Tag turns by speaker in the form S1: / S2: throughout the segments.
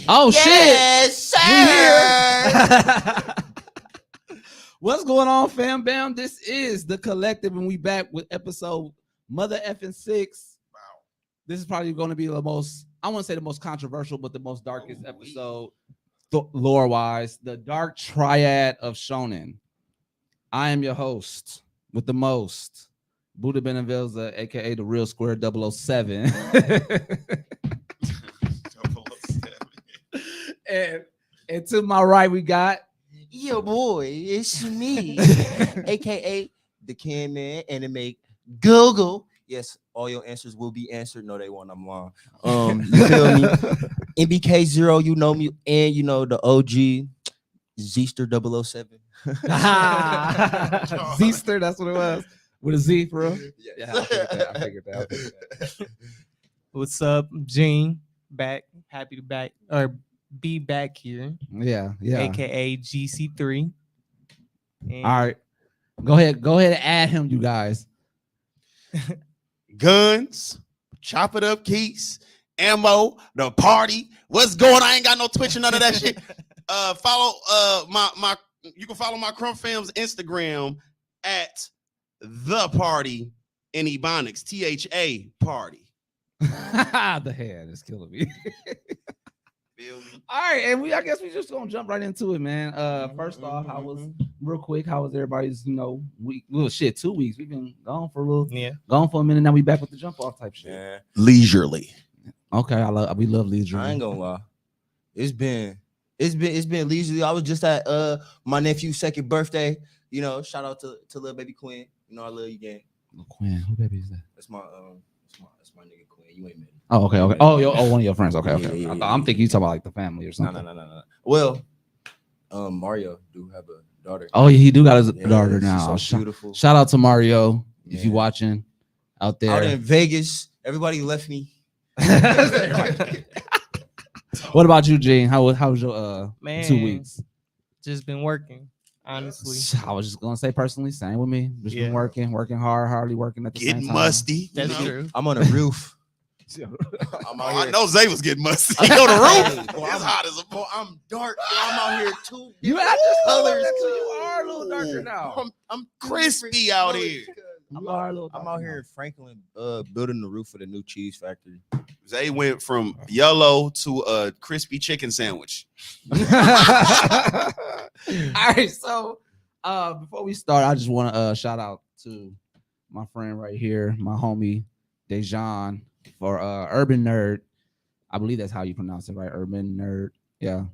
S1: Oh
S2: Yes,
S1: shit!
S2: sir.
S1: What's going on, fam? Bam. This is the Collective, and we back with episode Mother Effing 6. Wow. This is probably going to be the most, I want to say the most controversial, but the most darkest episode, lore-wise. The Dark Triad of Shonen. I am your host with the most, Buddha Benavilza, aka the Real Square 007. 007. And to my right, we got
S2: Yo, boy, it's me, aka the Can Man Anime Google. Yes, all your answers will be answered. No, they won't. I'm lying. You feel me? MBK0, you know me, and you know the OG Zeester 007.
S1: Zeester, that's what it was. With a Z, for real?
S2: Yes.
S1: Yeah, I figured that.
S3: What's up, Gene? Back, happy to be back here.
S1: Yeah.
S3: AKA GC3.
S1: And all right. Go ahead and add him, you guys.
S4: Guns, chop it up keys, ammo, the party. What's going on? I ain't got no Twitch or none of that shit. Follow you can follow my Crump Fam's Instagram at the party in Ebonics, THA party.
S1: The head is killing me. All right, and I guess we just gonna jump right into it, man. First off, how was everybody's week? Well, shit, 2 weeks. We've been gone for a minute. Now we back with the jump off type shit.
S2: Yeah.
S4: Leisurely.
S1: Okay, we love leisurely.
S2: I ain't gonna lie, it's been leisurely. I was just at my nephew's second birthday. Shout out to little baby Quinn. I love you, gang.
S1: Little Quinn, who baby is that?
S2: That's my nigga Quinn. You ain't met him.
S1: Oh, okay. Oh, one of your friends. Okay.
S2: Yeah.
S1: I'm thinking you talking about like the family or something.
S2: No. Well, Mario do have a daughter.
S1: Oh, yeah, he do got his daughter now.
S2: So beautiful.
S1: Shout out to Mario if you watching out there.
S2: Out in Vegas, everybody left me.
S1: What about you, Gene? How was your 2 weeks?
S3: Just been working, honestly.
S1: I was just gonna say personally, same with me. Just been working hard, hardly working at the same time.
S4: Getting musty.
S3: That's true.
S2: I'm on a roof.
S4: I know Zay was getting musty on the roof. It's hot as a
S2: boy. I'm dark. I'm out here too.
S1: You have to
S2: colors.
S1: You are a little darker now.
S2: I'm
S4: crispy out here.
S2: I'm out here in Franklin, building the roof of the new cheese factory.
S4: Zay went from yellow to a crispy chicken sandwich.
S1: All right, so before we start, I just want to shout out to my friend right here, my homie Dejan, for Urban Nerd. I believe that's how you pronounce it, right? Urban Nerd. Yeah,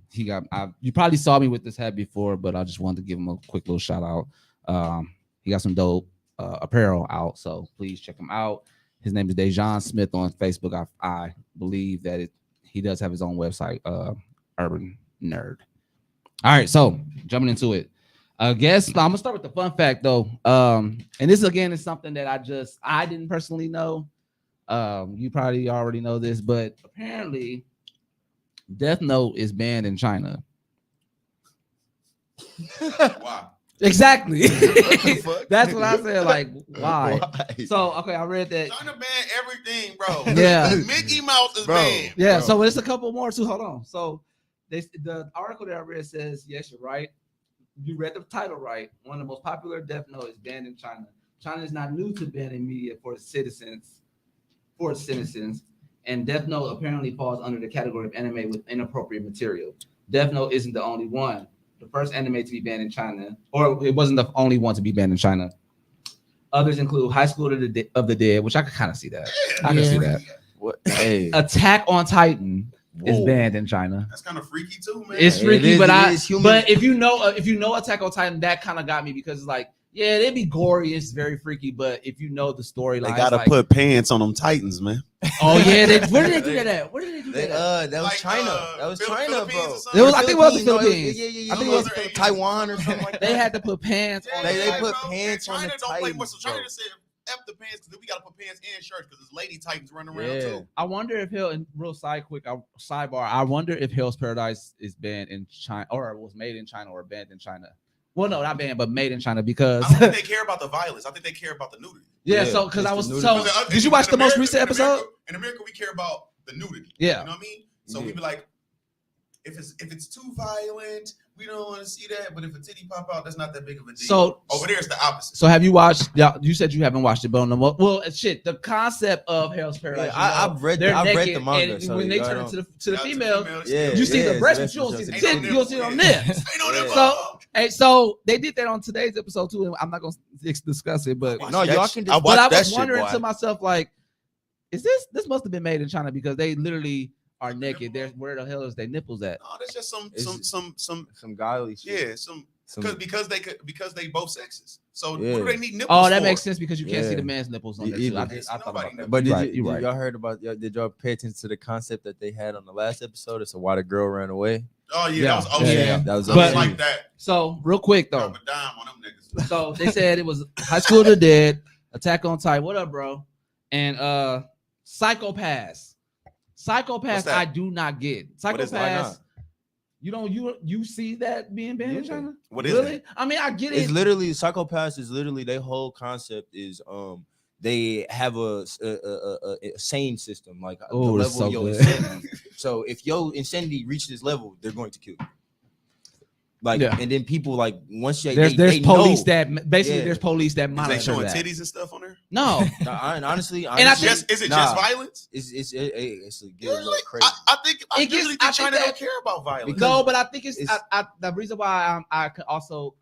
S1: you probably saw me with this hat before, but I just wanted to give him a quick little shout out. He got some dope apparel out, so please check him out. His name is Dejan Smith on Facebook. I believe that he does have his own website, Urban Nerd. All right, so jumping into it. I guess I'm gonna start with the fun fact though. And this again is something that I didn't personally know. You probably already know this, but apparently Death Note is banned in China.
S4: Wow.
S1: Exactly. That's what I said. Like, why? So, okay, I read that.
S4: China banned everything, bro.
S1: Yeah.
S4: Mickey Mouse is banned.
S1: Yeah,
S4: bro.
S1: so there's a couple more too. Hold on. So, the article that I read says, yes, you're right. You read the title right. One of the most popular Death Note is banned in China. China is not new to banning media for its citizens, and Death Note apparently falls under the category of anime with inappropriate material. Death Note isn't the only one. The first anime to be banned in China, or it wasn't the only one to be banned in China. Others include High School of the Dead, which I could kind of see that. I can see that.
S2: What? Hey.
S1: Attack on Titan is banned in China.
S4: That's kind of freaky too, man.
S1: It's freaky, but if you know Attack on Titan, that kind of got me because it's like, yeah, they'd be gory, it's very freaky, but if you know the storyline,
S4: they gotta put pants on them Titans, man.
S1: Oh yeah, where did they do that at? Where did they do that at?
S2: That was China. That was China, bro.
S1: I think it was the Philippines.
S2: Yeah. I think it was Taiwan or something like that.
S1: They had to put pants on.
S2: They put pants on the
S4: Titans.
S2: So
S4: China said F the pants because we gotta put pants and shirts because there's lady Titans running around too.
S1: I wonder if sidebar. I wonder if Hell's Paradise is banned in China or was made in China or banned in China. Well, no, not banned, but made in China because
S4: I don't think they care about the violence. I think they care about the nudity.
S1: Yeah, so because I was did you watch the most recent episode?
S4: In America, we care about the nudity.
S1: Yeah,
S4: you know what I mean. So we be like, if it's too violent, we don't want to see that. But if a titty pop out, that's not that big of a deal.
S1: So
S4: over there, it's the opposite.
S1: So have you watched? You said you haven't watched it, but well, shit. The concept of Hell's Paradise.
S2: I've read the manga.
S1: And
S2: so
S1: when they turn to the female,
S2: yeah,
S1: you see the breast,
S2: yeah,
S1: but you don't see the
S4: ain't
S1: titty.
S4: no
S1: You don't see it on nips. So they did that on today's episode too. And I'm not gonna discuss it, but
S2: No, y'all can.
S4: I
S1: but I
S4: watched that
S1: was
S4: shit,
S1: wondering
S4: boy.
S1: to myself, like, is this must have been made in China because they literally are naked. Where the hell is their nipples at?
S4: No, that's just
S2: some godly shit.
S4: Yeah, because they both sexes. So
S2: Yeah.
S4: what do they need nipples
S1: Oh, that
S4: for?
S1: makes sense because you can't see
S2: Yeah.
S1: the man's nipples on
S2: You
S1: there too.
S2: either.
S1: I thought about that.
S2: But
S1: You're
S2: did
S1: right.
S2: y'all heard about? Did y'all pay attention to the concept that they had on the last episode? It's why the girl ran away.
S4: Oh yeah,
S1: Yeah.
S4: that was OC.
S1: Yeah.
S2: That was
S4: I was
S1: But-
S4: like that.
S1: So real quick though.
S4: Drop a dime on them niggas.
S1: So they said it was High School of the Dead, Attack on Titan. What up, bro? And Psychopaths.
S4: What's
S1: Psychopaths,
S4: that?
S1: I do not get.
S4: What is that?
S1: Psychopaths. You don't you see that being banned in
S2: Yeah.
S1: China?
S4: What is
S1: really?
S4: it?
S1: I mean, I get it.
S2: It's literally psychopaths. Is literally their whole concept is they have a sane system like the
S1: Oh, it's
S2: level
S1: so
S2: of your
S1: good.
S2: insanity. So if your insanity reaches this level, they're going to kill you. Like
S1: Yeah.
S2: and then people like once you
S1: there's
S2: they
S1: police
S2: know,
S1: that basically
S2: Yeah.
S1: there's police that
S4: Is they
S1: monitor
S4: showing
S1: that.
S4: titties and stuff on there?
S1: No,
S2: honestly,
S1: And I think-
S4: Is it
S2: nah.
S4: just violence?
S2: it's a
S4: Usually,
S2: little crazy.
S4: I think
S1: I think
S4: China
S1: that-
S4: don't care about violence.
S1: no, but I think it's
S2: it's-
S1: the reason why I can also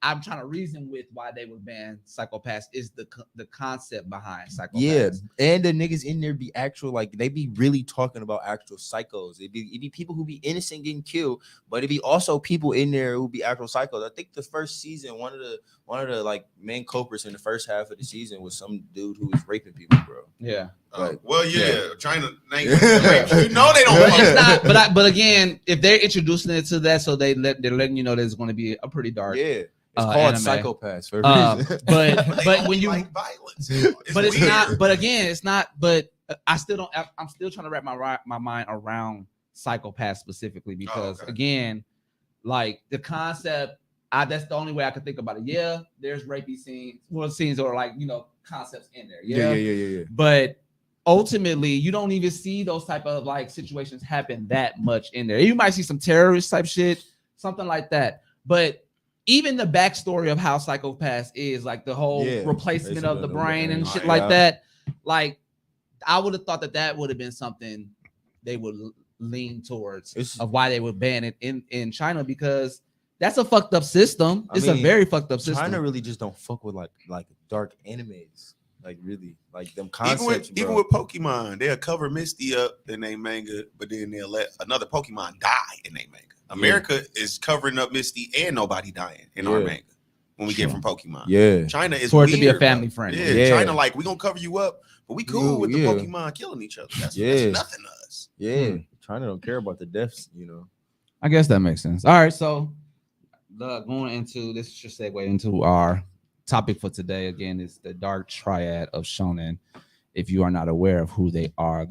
S1: I'm trying to reason with why they would ban psychopaths is the concept behind psychopaths.
S2: Yeah, and the niggas in there be actual like they be really talking about actual psychos. It be people who be innocent getting killed, but it be also people in there who be actual psychos. I think the first season, one of the like main culprits in the first half of the season was some dude who was raping people, bro.
S1: Yeah.
S4: Well, yeah,
S2: Yeah.
S4: China. You know they don't.
S1: But
S4: fuck.
S1: it's not. But again, if they're introducing it to that, so they're letting you know there's going to be a pretty dark.
S2: Yeah, it's called
S1: anime.
S2: psychopaths for a reason.
S1: But
S4: They
S1: but
S4: don't
S1: when you
S4: like violence,
S1: but it's
S4: weird.
S1: not. But again, it's not. But I'm still trying to wrap my mind around psychopaths specifically because
S4: okay.
S1: again, like the concept. That's the only way I could think about it. Yeah, there's rapey scenes. Well, scenes or like concepts in there.
S2: Yeah.
S1: But ultimately, you don't even see those type of like situations happen that much in there. You might see some terrorist type shit, something like that. But even the backstory of how Psychopaths is, like the whole replacement of the brain and shit like that, like I would have thought that would have been something they would lean towards of why they would ban it in China because that's a fucked up system. It's a very fucked up system.
S2: China really just don't fuck with like dark animes. Like really, like them concepts.
S4: Even with Pokemon, they'll cover Misty up in their manga, but then they'll let another Pokemon die in their manga. America is covering up Misty and nobody dying in our manga when we get from Pokemon.
S2: Yeah,
S4: China is
S1: for it
S4: weird,
S1: to be a family friend.
S4: Yeah, China like we gonna cover you up, but we cool with the Pokemon killing each other. That's nothing to us.
S2: Yeah, China don't care about the deaths,
S1: I guess that makes sense. All right, so going into this should segue into our topic for today. Again, is the dark triad of shonen. If you are not aware of who they are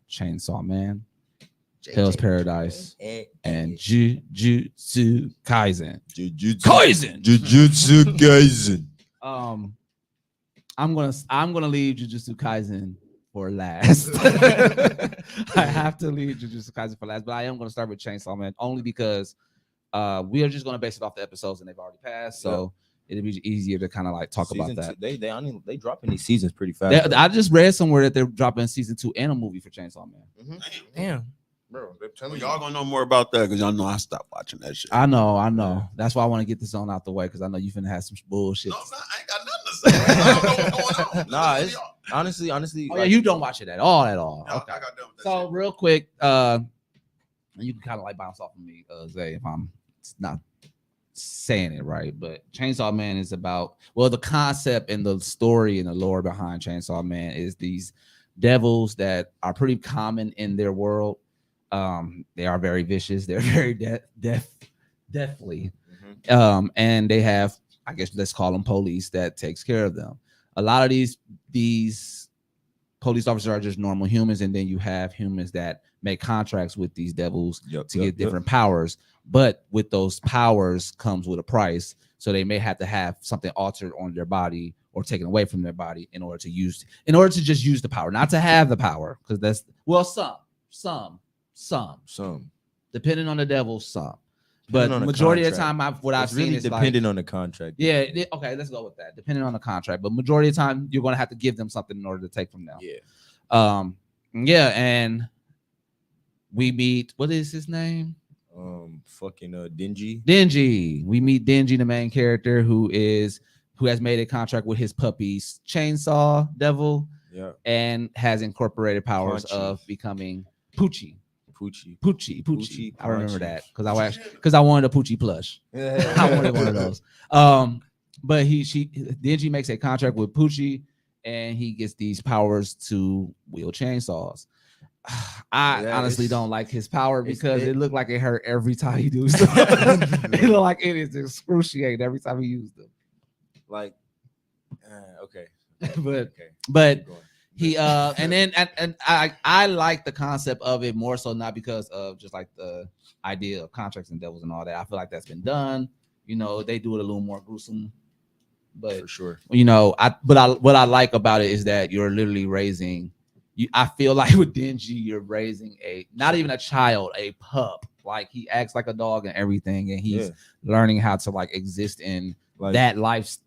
S1: Chainsaw Man, Hell's Paradise, and Jujutsu Kaisen.
S2: Jujutsu Kaisen.
S1: I'm gonna leave Jujutsu Kaisen for last. I have to leave Jujutsu Kaisen for last, but I am gonna start with Chainsaw Man only because we are just gonna base it off the episodes and they've already passed, so it'd be easier to kind of like talk about that.
S2: They dropping these seasons pretty fast.
S1: I just read somewhere that they're dropping season 2 and a movie for Chainsaw Man.
S3: Damn.
S2: Bro, they're telling
S4: Y'all gonna know more about that because y'all know I stopped watching that shit.
S1: I know. That's why I want to get this on out the way because I know you finna have some bullshit.
S4: No, I ain't got nothing to say. I don't know what's going on.
S2: Nah, it's honestly.
S1: Oh yeah, you don't watch it at all.
S4: No,
S1: Okay.
S4: I got done with that
S1: So
S4: shit.
S1: real quick, you can kind of like bounce off of me, Zay, if I'm not saying it right. But Chainsaw Man is about the concept and the story and the lore behind Chainsaw Man is these devils that are pretty common in their world. They are very vicious. They're very deathly. And they have, I guess, let's call them police that takes care of them. A lot of these police officers are just normal humans, and then you have humans that make contracts with these devils to get different powers. But with those powers comes with a price, so they may have to have something altered on their body or taken away from their body in order to just use the power, not to have the power, because that's some. Depending on the devil, some.
S2: Depending
S1: But
S2: on the
S1: majority of the
S2: contract.
S1: time, what I've
S2: It's
S1: seen
S2: really
S1: is like,
S2: dependent on the contract.
S1: yeah, okay, let's go with that. Depending on the contract, but majority of the time, you're gonna have to give them something in order to take from them.
S2: Yeah.
S1: Yeah, and we meet. What is his name?
S2: Fucking Dingy.
S1: Dingy. We meet Dingy, the main character, who has made a contract with his puppy's chainsaw devil,
S2: Yeah.
S1: and has incorporated powers
S2: Paunchy.
S1: of becoming Poochie.
S2: Poochie.
S1: I remember
S2: Paunchy.
S1: that because I wanted a Poochie plush. I wanted one of those. But Dingy makes a contract with Poochie, and he gets these powers to wield chainsaws. I honestly don't like his power because it looked like it hurt every time he do stuff. It looked like it is excruciating every time he used them.
S2: Like, okay.
S1: But he and then and I like the concept of it more so, not because of just like the idea of contracts and devils and all that. I feel like that's been done. You know, they do it a little more gruesome. But
S2: for sure,
S1: you know, what I like about it is that you're literally raising. I feel like with Dingy, you're raising not even a child, a pup. Like he acts like a dog and everything, and he's learning how to like exist in like that life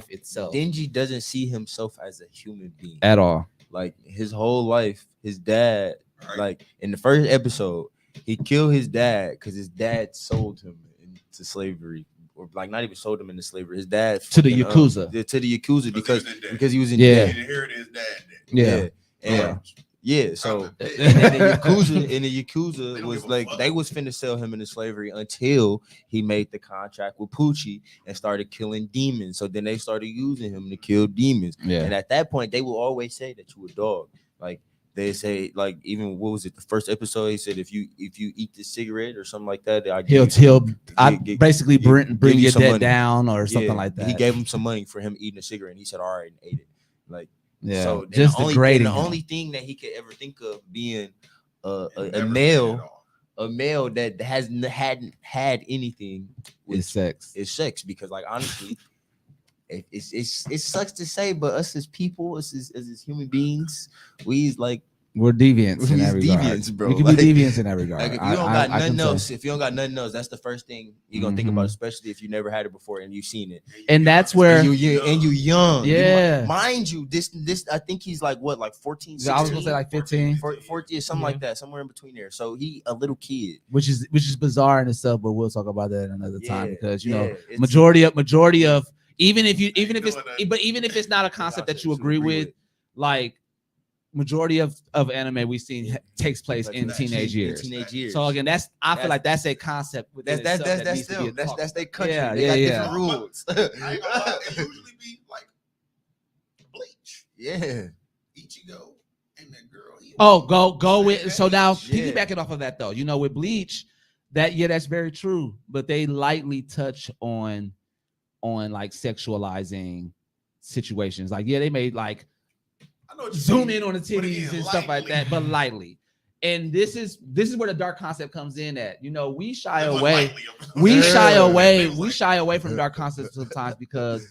S1: itself.
S2: Dingy doesn't see himself as a human being
S1: at all.
S2: Like his whole life, his dad, like in the first episode, he killed his dad because his dad sold him into slavery. Or like not even sold him into slavery. His dad
S1: to the Yakuza.
S2: To the Yakuza because he was in
S1: debt.
S4: He inherited his dad.
S2: So and the Yakuza was like they was finna sell him into slavery until he made the contract with Poochie and started killing demons. So then they started using him to kill demons.
S1: Yeah.
S2: And at that point, they will always say that you a dog. Like they say, like even what was it? The first episode, he said if you eat the cigarette or something like that,
S1: he'll basically bring your debt down or something like that.
S2: He gave him some money for him eating a cigarette, and he said, "All right," and ate it. Like.
S1: Yeah,
S2: so
S1: just
S2: the only thing that he could ever think of being a male that hadn't had anything
S1: is sex.
S2: Is sex because like honestly, it sucks to say, but us as people, as human beings, we're deviants in that regard. Bro.
S1: We can be deviants in that regard.
S2: Like if you don't got nothing else, that's the first thing you're gonna think about, especially if you never had it before and you've seen it.
S1: And that's where
S2: you young.
S1: Yeah.
S2: Mind you, this I think he's like 14, 16?
S1: I was gonna say like 15.
S2: 14, something like that, somewhere in between there. So he a little kid.
S1: Which is bizarre in itself, but we'll talk about that another time because majority of even if it's not a concept that you agree with, like majority of anime we've seen takes place in teenage years. So again, I feel like that's a concept.
S2: That's them. That's their country.
S1: Yeah,
S2: they got different rules.
S4: It usually be like Bleach.
S2: Yeah.
S4: Ichigo and that girl.
S1: Go with. So now piggybacking off of that though, you know, with Bleach, that's very true. But they lightly touch on like sexualizing situations. Like they made like. Zoom in on the titties and stuff like that, but lightly. And this is where the dark concept comes in at. You know, we shy away from dark concepts sometimes because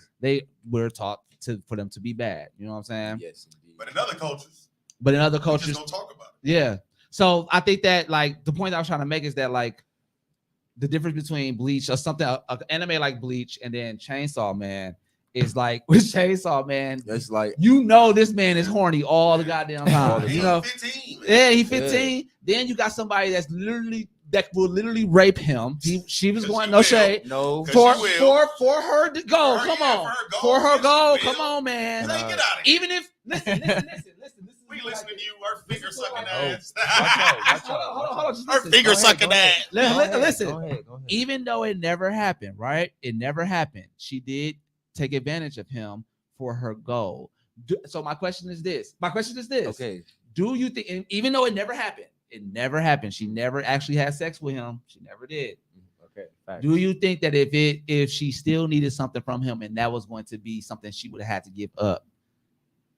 S1: we're taught for them to be bad. You know what I'm saying?
S2: Yes.
S4: But in other cultures,
S1: we
S4: just don't talk about it.
S1: Yeah. So I think that like the point I was trying to make is that like the difference between Bleach or something, an anime like Bleach and then Chainsaw Man. Is like with Chainsaw Man,
S2: that's like
S1: this man is horny all the goddamn time. You know,
S4: 15,
S1: he's 15. Yeah. Then you got somebody that will literally rape him. She was going no shade.
S2: No,
S1: for her to go. Come on, for her go. Come on, man.
S4: Get out of
S1: Even if listen.
S4: We listening to you, her finger sucking ass.
S1: Hold on.
S4: Her finger sucking ass.
S1: Listen.
S2: Go ahead.
S1: Even though it never happened, right? It never happened. She did take advantage of him for her goal. So my question is this.
S2: Okay.
S1: Do you think, even though it never happened, she never actually had sex with him. She never did.
S2: Okay. Facts.
S1: Do you think that if she still needed something from him and that was going to be something she would have had to give up,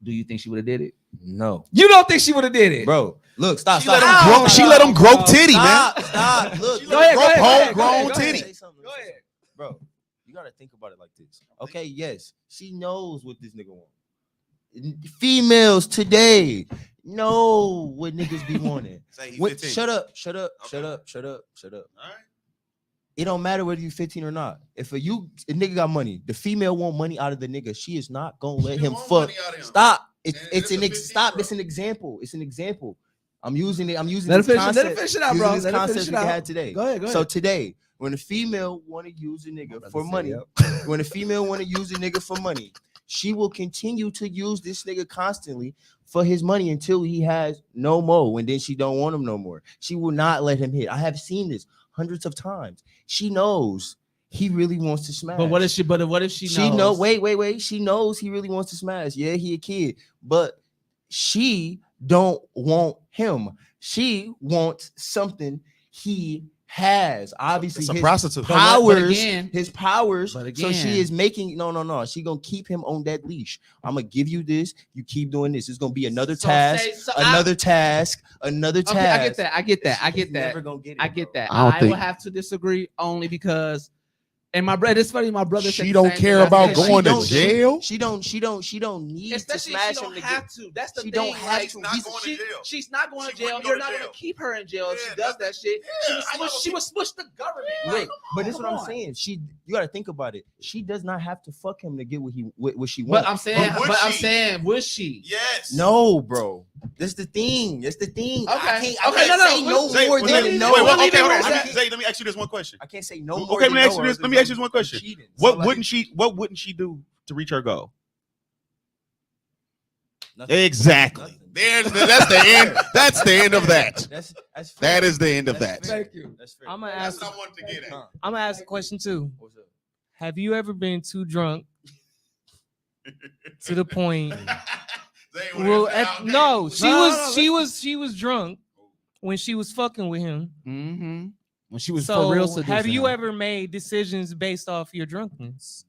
S1: do you think she would have did it?
S2: No.
S1: You don't think she would have did it?
S2: Bro, look, stop.
S4: She let him grow titty, man.
S2: Stop. Look,
S1: go ahead.
S4: Grown titty.
S2: Go ahead. Bro. You gotta think about it like this. Okay, yes, she knows what this nigga wants. Females today, know what niggas be wanting.
S4: Say he
S2: What,
S4: 15.
S2: shut up.
S4: Okay. All right.
S2: It don't matter whether you 15 or not. If a nigga got money, the female want money out of the nigga. She is not gonna let
S4: She
S2: him
S4: want
S2: fuck.
S4: money out of him.
S2: Stop.
S4: And
S2: It's
S4: a
S2: an
S4: 15-year-old.
S2: example. It's an example. I'm using it. I'm using
S1: Let
S2: this
S1: it
S2: concept.
S1: finish it out,
S2: using
S1: bro.
S2: this
S1: Let it
S2: concept
S1: finish it
S2: we
S1: out.
S2: had today.
S1: Go ahead.
S2: So today, when a female want to use a nigga for money, when a female want to use a nigga for money, she will continue to use this nigga constantly for his money until he has no more, and then she don't want him no more. She will not let him hit. I have seen this hundreds of times. She knows he really wants to smash.
S1: But what if she? But what if she knows?
S2: She know. Wait. She knows he really wants to smash. Yeah, he a kid, but she don't want him. She wants something he has. Obviously,
S4: It's a
S2: his
S4: prostitute.
S2: powers.
S1: again-
S2: his powers.
S1: but
S2: So
S1: again-
S2: she is making no. She gonna keep him on that leash. I'm gonna give you this. You keep doing this. It's gonna be another task. Another task.
S1: Okay, I get that.
S2: She's never gonna get it,
S1: I get
S2: bro.
S1: that.
S4: I don't
S1: I
S4: think-
S1: will have to disagree only because, and my brother, it's funny. My brother, said
S4: She
S1: the
S4: don't
S1: same
S4: care
S1: thing. I
S4: about
S1: said,
S4: going to
S2: don't-
S4: jail.
S2: She don't need
S1: Especially
S2: to
S1: if
S2: smash
S1: she
S2: him
S1: don't
S2: to
S1: have
S2: get.
S1: to. That's the
S2: She
S1: thing.
S2: don't have
S1: like,
S2: to.
S4: Not going to jail.
S1: She's not going to
S4: She
S1: jail.
S4: wouldn't
S1: You're
S4: go
S1: not
S4: to
S1: going
S4: jail.
S1: to keep her in jail if
S4: Yeah,
S1: she does that shit.
S4: Yeah, I know
S1: She would smush the government.
S2: Wait,
S1: Like,
S2: but this is
S1: come
S2: what I'm
S1: on.
S2: saying. You got to think about it. She does not have to fuck him to get what she
S1: But
S2: wants.
S1: I'm saying,
S4: But would
S1: I'm
S4: she?
S1: saying, would she?
S4: Yes.
S2: No, bro. That's the thing.
S1: Okay.
S2: I can't
S1: Okay,
S2: say
S1: no.
S2: no more
S4: Zay,
S2: than no.
S4: Wait,
S1: We'll leave
S4: okay,
S1: it
S4: hold
S1: where
S4: on.
S1: it's at.
S4: Zay, let me ask you this one question.
S2: I can't say no more.
S4: Okay, let
S2: than
S4: me ask
S2: no
S4: you this.
S2: other
S4: Let me
S2: than
S4: ask you this one question.
S2: cheating.
S4: What
S2: So, like,
S4: wouldn't she do to reach her goal?
S2: nothing.
S4: Exactly.
S2: Nothing.
S4: That's the end. That's the end of that.
S2: That's fair.
S4: That is the end of
S2: That's
S4: that.
S2: fair.
S1: Thank you.
S2: That's fair.
S3: I'm gonna
S4: That's
S3: ask.
S4: what I wanted to get at.
S2: Huh.
S3: I'm gonna ask a question too.
S2: What's up?
S3: Have you ever been too drunk to the point?
S4: Zay wanna
S3: Well,
S4: answer out there.
S3: no,
S1: No,
S3: she was drunk when she was fucking with him.
S1: Mm-hmm. When she was
S3: So
S1: for real
S3: have
S1: seducing
S3: you
S1: him.
S3: ever made decisions based off your drunkenness?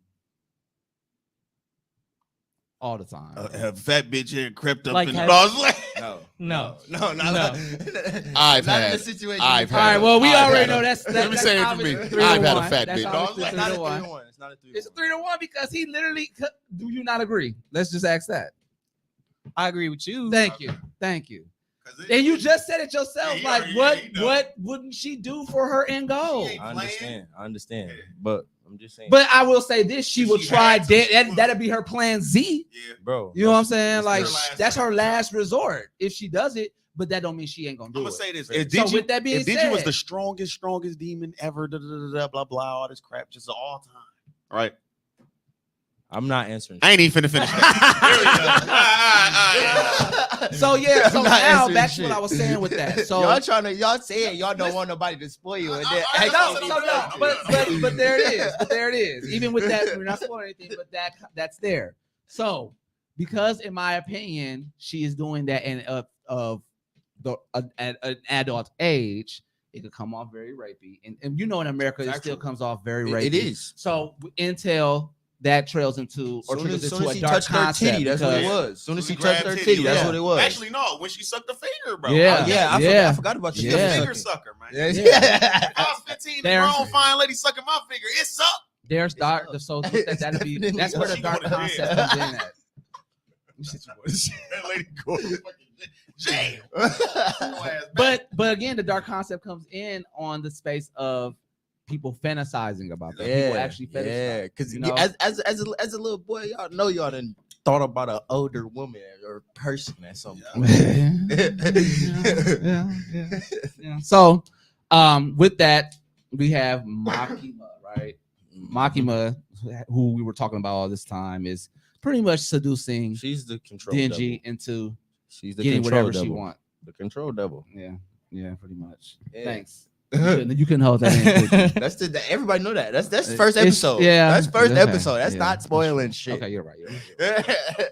S1: all the time?
S4: A fat bitch here crept up
S3: Like,
S4: in
S3: have-
S4: the closet.
S3: No.
S2: No.
S4: I've
S2: Not in
S4: had-
S2: the situation.
S4: I've
S1: All right.
S4: had-
S1: Well, we
S4: I've
S1: already
S4: had
S1: know
S4: a-
S1: that's.
S4: let me
S1: that's
S4: say it for
S1: obviously
S4: me.
S1: 3 to
S4: I've had a
S1: 1.
S4: fat
S1: That's
S4: bitch.
S1: obviously
S2: It's
S1: 3
S2: not
S1: to
S2: a
S1: 1.
S2: 3-1. It's not a 3-1.
S1: It's 3 to 1 because he literally. Do you not agree? Let's just ask that.
S3: I agree with you.
S1: Thank you. And you just said it yourself.
S4: Yeah, he
S1: like,
S4: already- he know.
S1: what wouldn't she do for her end goal?
S4: She ain't
S2: I understand. But I'm just saying.
S1: But I will say this: she
S4: If
S1: will
S4: she
S1: try.
S4: had to,
S1: That'd be her plan Z.
S4: Yeah.
S2: bro,
S1: You know what I'm saying?
S2: that's
S1: Like,
S4: her last
S1: that's her
S4: resort.
S1: last resort if she does it. But that don't mean she ain't gonna
S4: I'm
S1: do
S4: gonna
S1: it.
S4: say this.
S2: So
S4: If Digi,
S1: with that being
S4: if Digi was
S1: said-
S4: the strongest demon ever, blah blah, all this crap, just all time. Right.
S2: I'm not answering.
S4: I ain't even finna finish that.
S1: So yeah. So
S2: I'm not
S1: now
S2: answering
S1: back to
S2: shit.
S1: what I was saying with that. So
S2: y'all saying y'all don't want nobody to spoil you, and then
S4: I-
S1: no,
S2: actually-
S1: no, but there it is. But there it is. Even with that, we're not spoiling anything, but that's there. So because in my opinion, she is doing that in at an adult age, it could come off very rapey. And you know in America, it still comes off very rapey.
S2: It is.
S1: So until that trails into or
S2: Soon
S1: trickles
S2: as
S1: into a
S2: he
S1: dark
S2: touched her
S1: concept,
S2: titty, that's what it
S1: because-
S2: was. Soon as he
S4: grabbed
S2: touched her
S4: titty,
S2: titty, that's
S1: yeah.
S2: what it was.
S4: Actually, no. When she sucked the finger, bro.
S1: Yeah.
S2: I forgot about the
S1: Yeah.
S4: The
S1: Yeah.
S4: finger sucker, man.
S2: Yeah.
S4: If I was 15, the
S1: There.
S4: grown fine lady sucking my finger. It sucked.
S1: There's dark.
S2: up.
S1: So that'd be
S2: Definitely
S1: that's where
S2: up.
S1: the
S4: She
S1: dark
S4: going to
S1: concept
S4: jail.
S1: comes in at.
S4: That lady go to fucking jail.
S1: But again, the dark concept comes in on the space of people fantasizing about that. People actually fantasize.
S2: because
S1: you know?
S2: as a little boy, y'all know y'all done thought about an older woman or person at some point.
S1: Yeah. So, with that, we have Makima, right? Makima, who we were talking about all this time, is pretty much seducing
S2: She's the control
S1: Dingy
S2: devil.
S1: into
S2: She's the
S1: getting
S2: control
S1: whatever she
S2: devil.
S1: wants.
S2: The control devil.
S1: Yeah, pretty much.
S2: Yeah.
S1: Thanks. You couldn't hold that in. could you?
S2: That's everybody know that. That's first
S1: It's-
S2: episode.
S1: yeah.
S2: That's first
S1: Okay.
S2: episode. That's
S1: Yeah.
S2: not spoiling shit.
S1: Okay, you're right.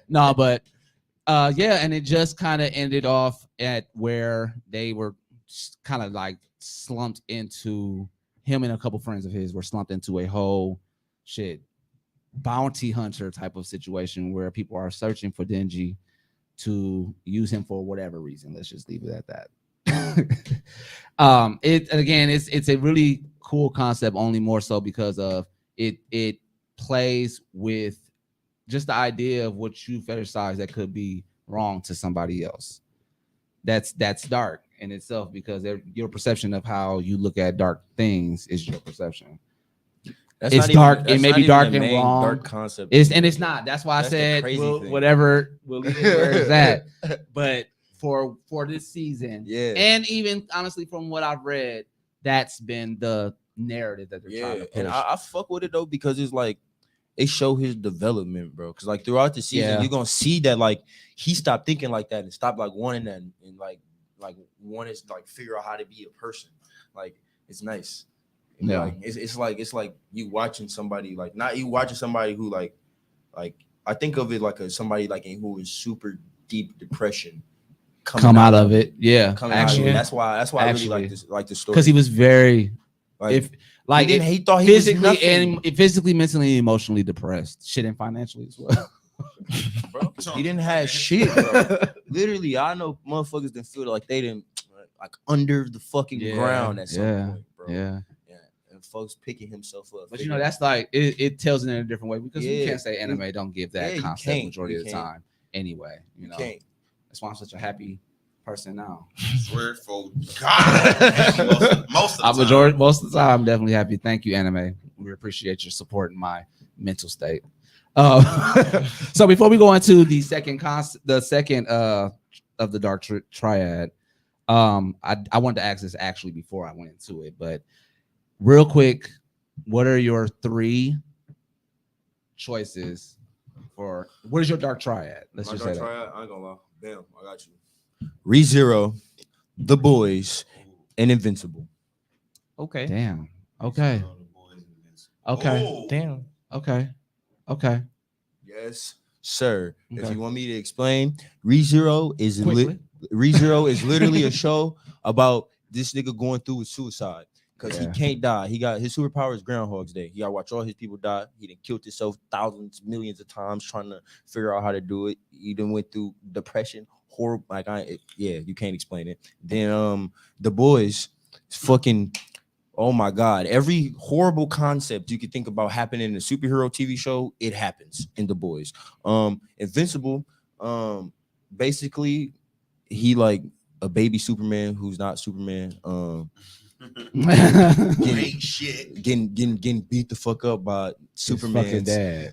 S1: No, but and it just kind of ended off at where they were kind of like slumped into him and a couple friends of his were slumped into a whole bounty hunter type of situation where people are searching for Denji to use him for whatever reason. Let's just leave it at that. It's a really cool concept, only more so because of it plays with just the idea of what you fetishize that could be wrong to somebody else. that's dark in itself because your perception of how you look at dark things is your perception.
S2: That's
S1: It's
S2: not even-
S1: dark. It
S2: that's
S1: may
S2: not
S1: be
S2: even
S1: dark
S2: the
S1: and
S2: main
S1: wrong.
S2: Dark concept.
S1: It's not. That's why I
S2: That's the
S1: said
S2: crazy thing.
S1: whatever we'll leave it where it's at. But for this season,
S2: Yeah.
S1: and even honestly from what I've read, that's been the narrative that they're trying to push.
S2: And I fuck with it though because it's like it show his development, bro. Because like throughout the season, you're gonna see that like he stopped thinking like that and stopped like wanting that and like wanted to like figure out how to be a person. Like it's nice.
S1: Yeah.
S2: Like it's like you watching somebody like not you watching somebody who like I think of it like somebody like who is super deep depression
S1: come out of it. Yeah,
S2: actually, that's why I really like this story
S1: because he was very
S2: he thought he was
S1: physically
S2: nothing.
S1: and physically, mentally, emotionally depressed, shit, and financially as well.
S2: Bro, he didn't have shit, bro. Literally, I know motherfuckers didn't feel like they didn't like under the fucking ground at some point, bro.
S1: Yeah.
S2: And folks picking himself up.
S1: But you know, that's like it tells it in a different way because you
S2: Yeah.
S1: can't say anime don't give that
S2: you
S1: concept
S2: can't.
S1: majority
S2: You
S1: of the
S2: can't.
S1: time anyway. You know,
S2: can't.
S1: that's why I'm such a happy person now.
S4: Swear for God. Most of the time.
S1: Most of the time, I'm definitely happy. Thank you, anime. We appreciate your support in my mental state. So before we go into the second of the dark triad, I wanted to ask this actually before I went into it, but real quick, what are your 3 choices for what is your dark triad? Let's just say that.
S2: I ain't gonna lie. Damn, I got you. ReZero, The Boys, and Invincible.
S3: Okay.
S1: Damn. Okay. Okay.
S4: Oh.
S3: Damn.
S1: Okay.
S2: Yes, sir.
S1: Okay.
S2: If you want me to explain, ReZero is
S1: Quickly.
S2: ReZero is literally a show about this nigga going through with suicide because he
S1: Yeah.
S2: can't die. He got his superpower is Groundhog's Day. He got to watch all his people die. He done killed himself thousands, millions of times trying to figure out how to do it. He done went through depression, horrible. You can't explain it. Then The Boys, fucking. Oh my God. Every horrible concept you could think about happening in a superhero TV show, it happens in The Boys. Invincible, basically, he like a baby Superman who's not Superman.
S4: Ain't shit.
S2: Getting beat the fuck up by Superman's
S1: dad.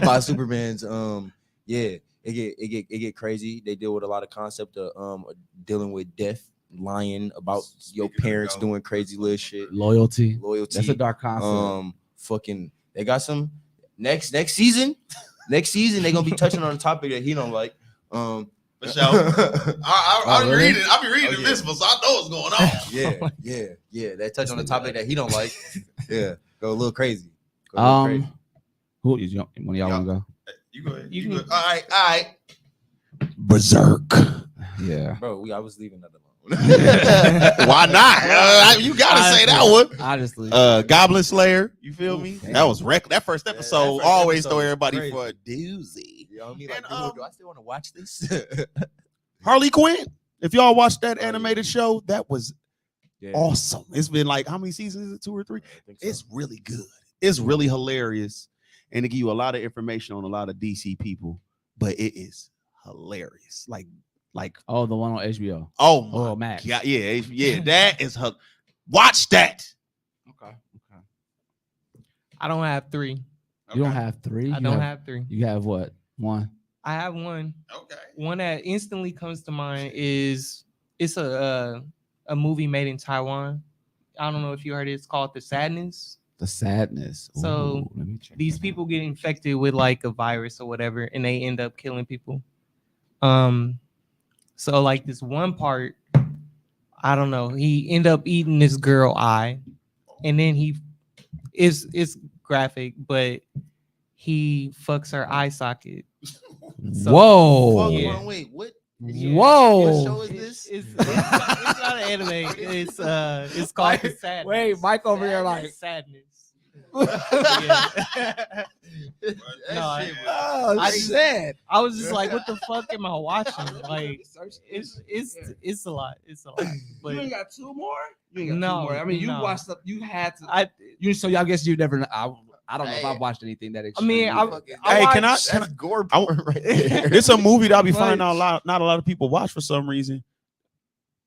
S2: by Superman's it get crazy. They deal with a lot of concept of dealing with death, lying about your parents doing crazy little shit.
S1: Loyalty.
S2: Loyalty.
S1: That's a dark concept.
S2: Fucking they got some next season. Next season they're gonna be touching on a topic that he don't like.
S4: For sure. I'll be
S1: really?
S4: reading Invincible, so I know what's going on.
S2: Yeah. They touch on a topic that he don't like. Yeah, go a little crazy.
S1: Who is you? One of y'all want to go?
S4: You go ahead.
S3: You
S4: You
S3: can-
S4: go. All right.
S1: Berserk. Yeah.
S2: Bro, I was leaving that alone.
S4: Why not? You gotta say that one.
S1: Honestly.
S4: Goblin Slayer. You feel me?
S1: Damn.
S4: That was that first episode.
S2: first
S4: Always
S2: episode
S4: throw
S2: was
S4: everybody
S2: crazy.
S4: for a doozy.
S2: You know what I mean? Like,
S4: And,
S2: do I still want to watch this?
S4: Harley Quinn. If y'all watched that animated show, that was
S2: Yeah.
S4: awesome. It's been like how many seasons? Is it 2 or 3?
S2: I think so.
S4: It's really good. It's really hilarious, and they give you a lot of information on a lot of DC people. But it is hilarious. Like
S1: Oh, the one on HBO.
S4: oh my
S1: Oh, Max.
S4: God, yeah. That is watch that.
S1: Okay.
S3: I don't have 3.
S1: You don't have 3.
S3: I don't have 3.
S1: You have what? 1.
S3: I have one.
S4: Okay.
S3: One that instantly comes to mind is it's a movie made in Taiwan. I don't know if you heard it. It's called The Sadness.
S1: The Sadness.
S3: So,
S1: let me check
S3: These
S1: that out.
S3: people get infected with like a virus or whatever, and they end up killing people. So like this one part, I don't know. He end up eating this girl eye, and then it's graphic, but he fucks her eye socket. So-
S1: Whoa.
S2: Fuck,
S3: Yeah.
S2: wait, what?
S1: Whoa.
S2: What show is this?
S3: It's not an anime. It's called The Sadness.
S1: Wait, Mike over there like
S3: Sadness.
S2: That
S3: No,
S2: shit was-
S1: oh,
S3: I
S1: shit.
S3: I was just like, what the fuck am I watching? Like, it's a lot. It's a lot. But
S1: You ain't got 2 more? You ain't got
S3: No,
S1: 2 more. I mean, you
S3: no.
S1: watched stuff. You had to.
S3: I
S1: So I guess you never. I don't know if I've watched anything that.
S3: I mean,
S1: extreme.
S4: Hey, can I?
S2: That's gore porn right there.
S4: It's a movie that I'll be finding
S3: But-
S4: out not a lot of people watch for some reason.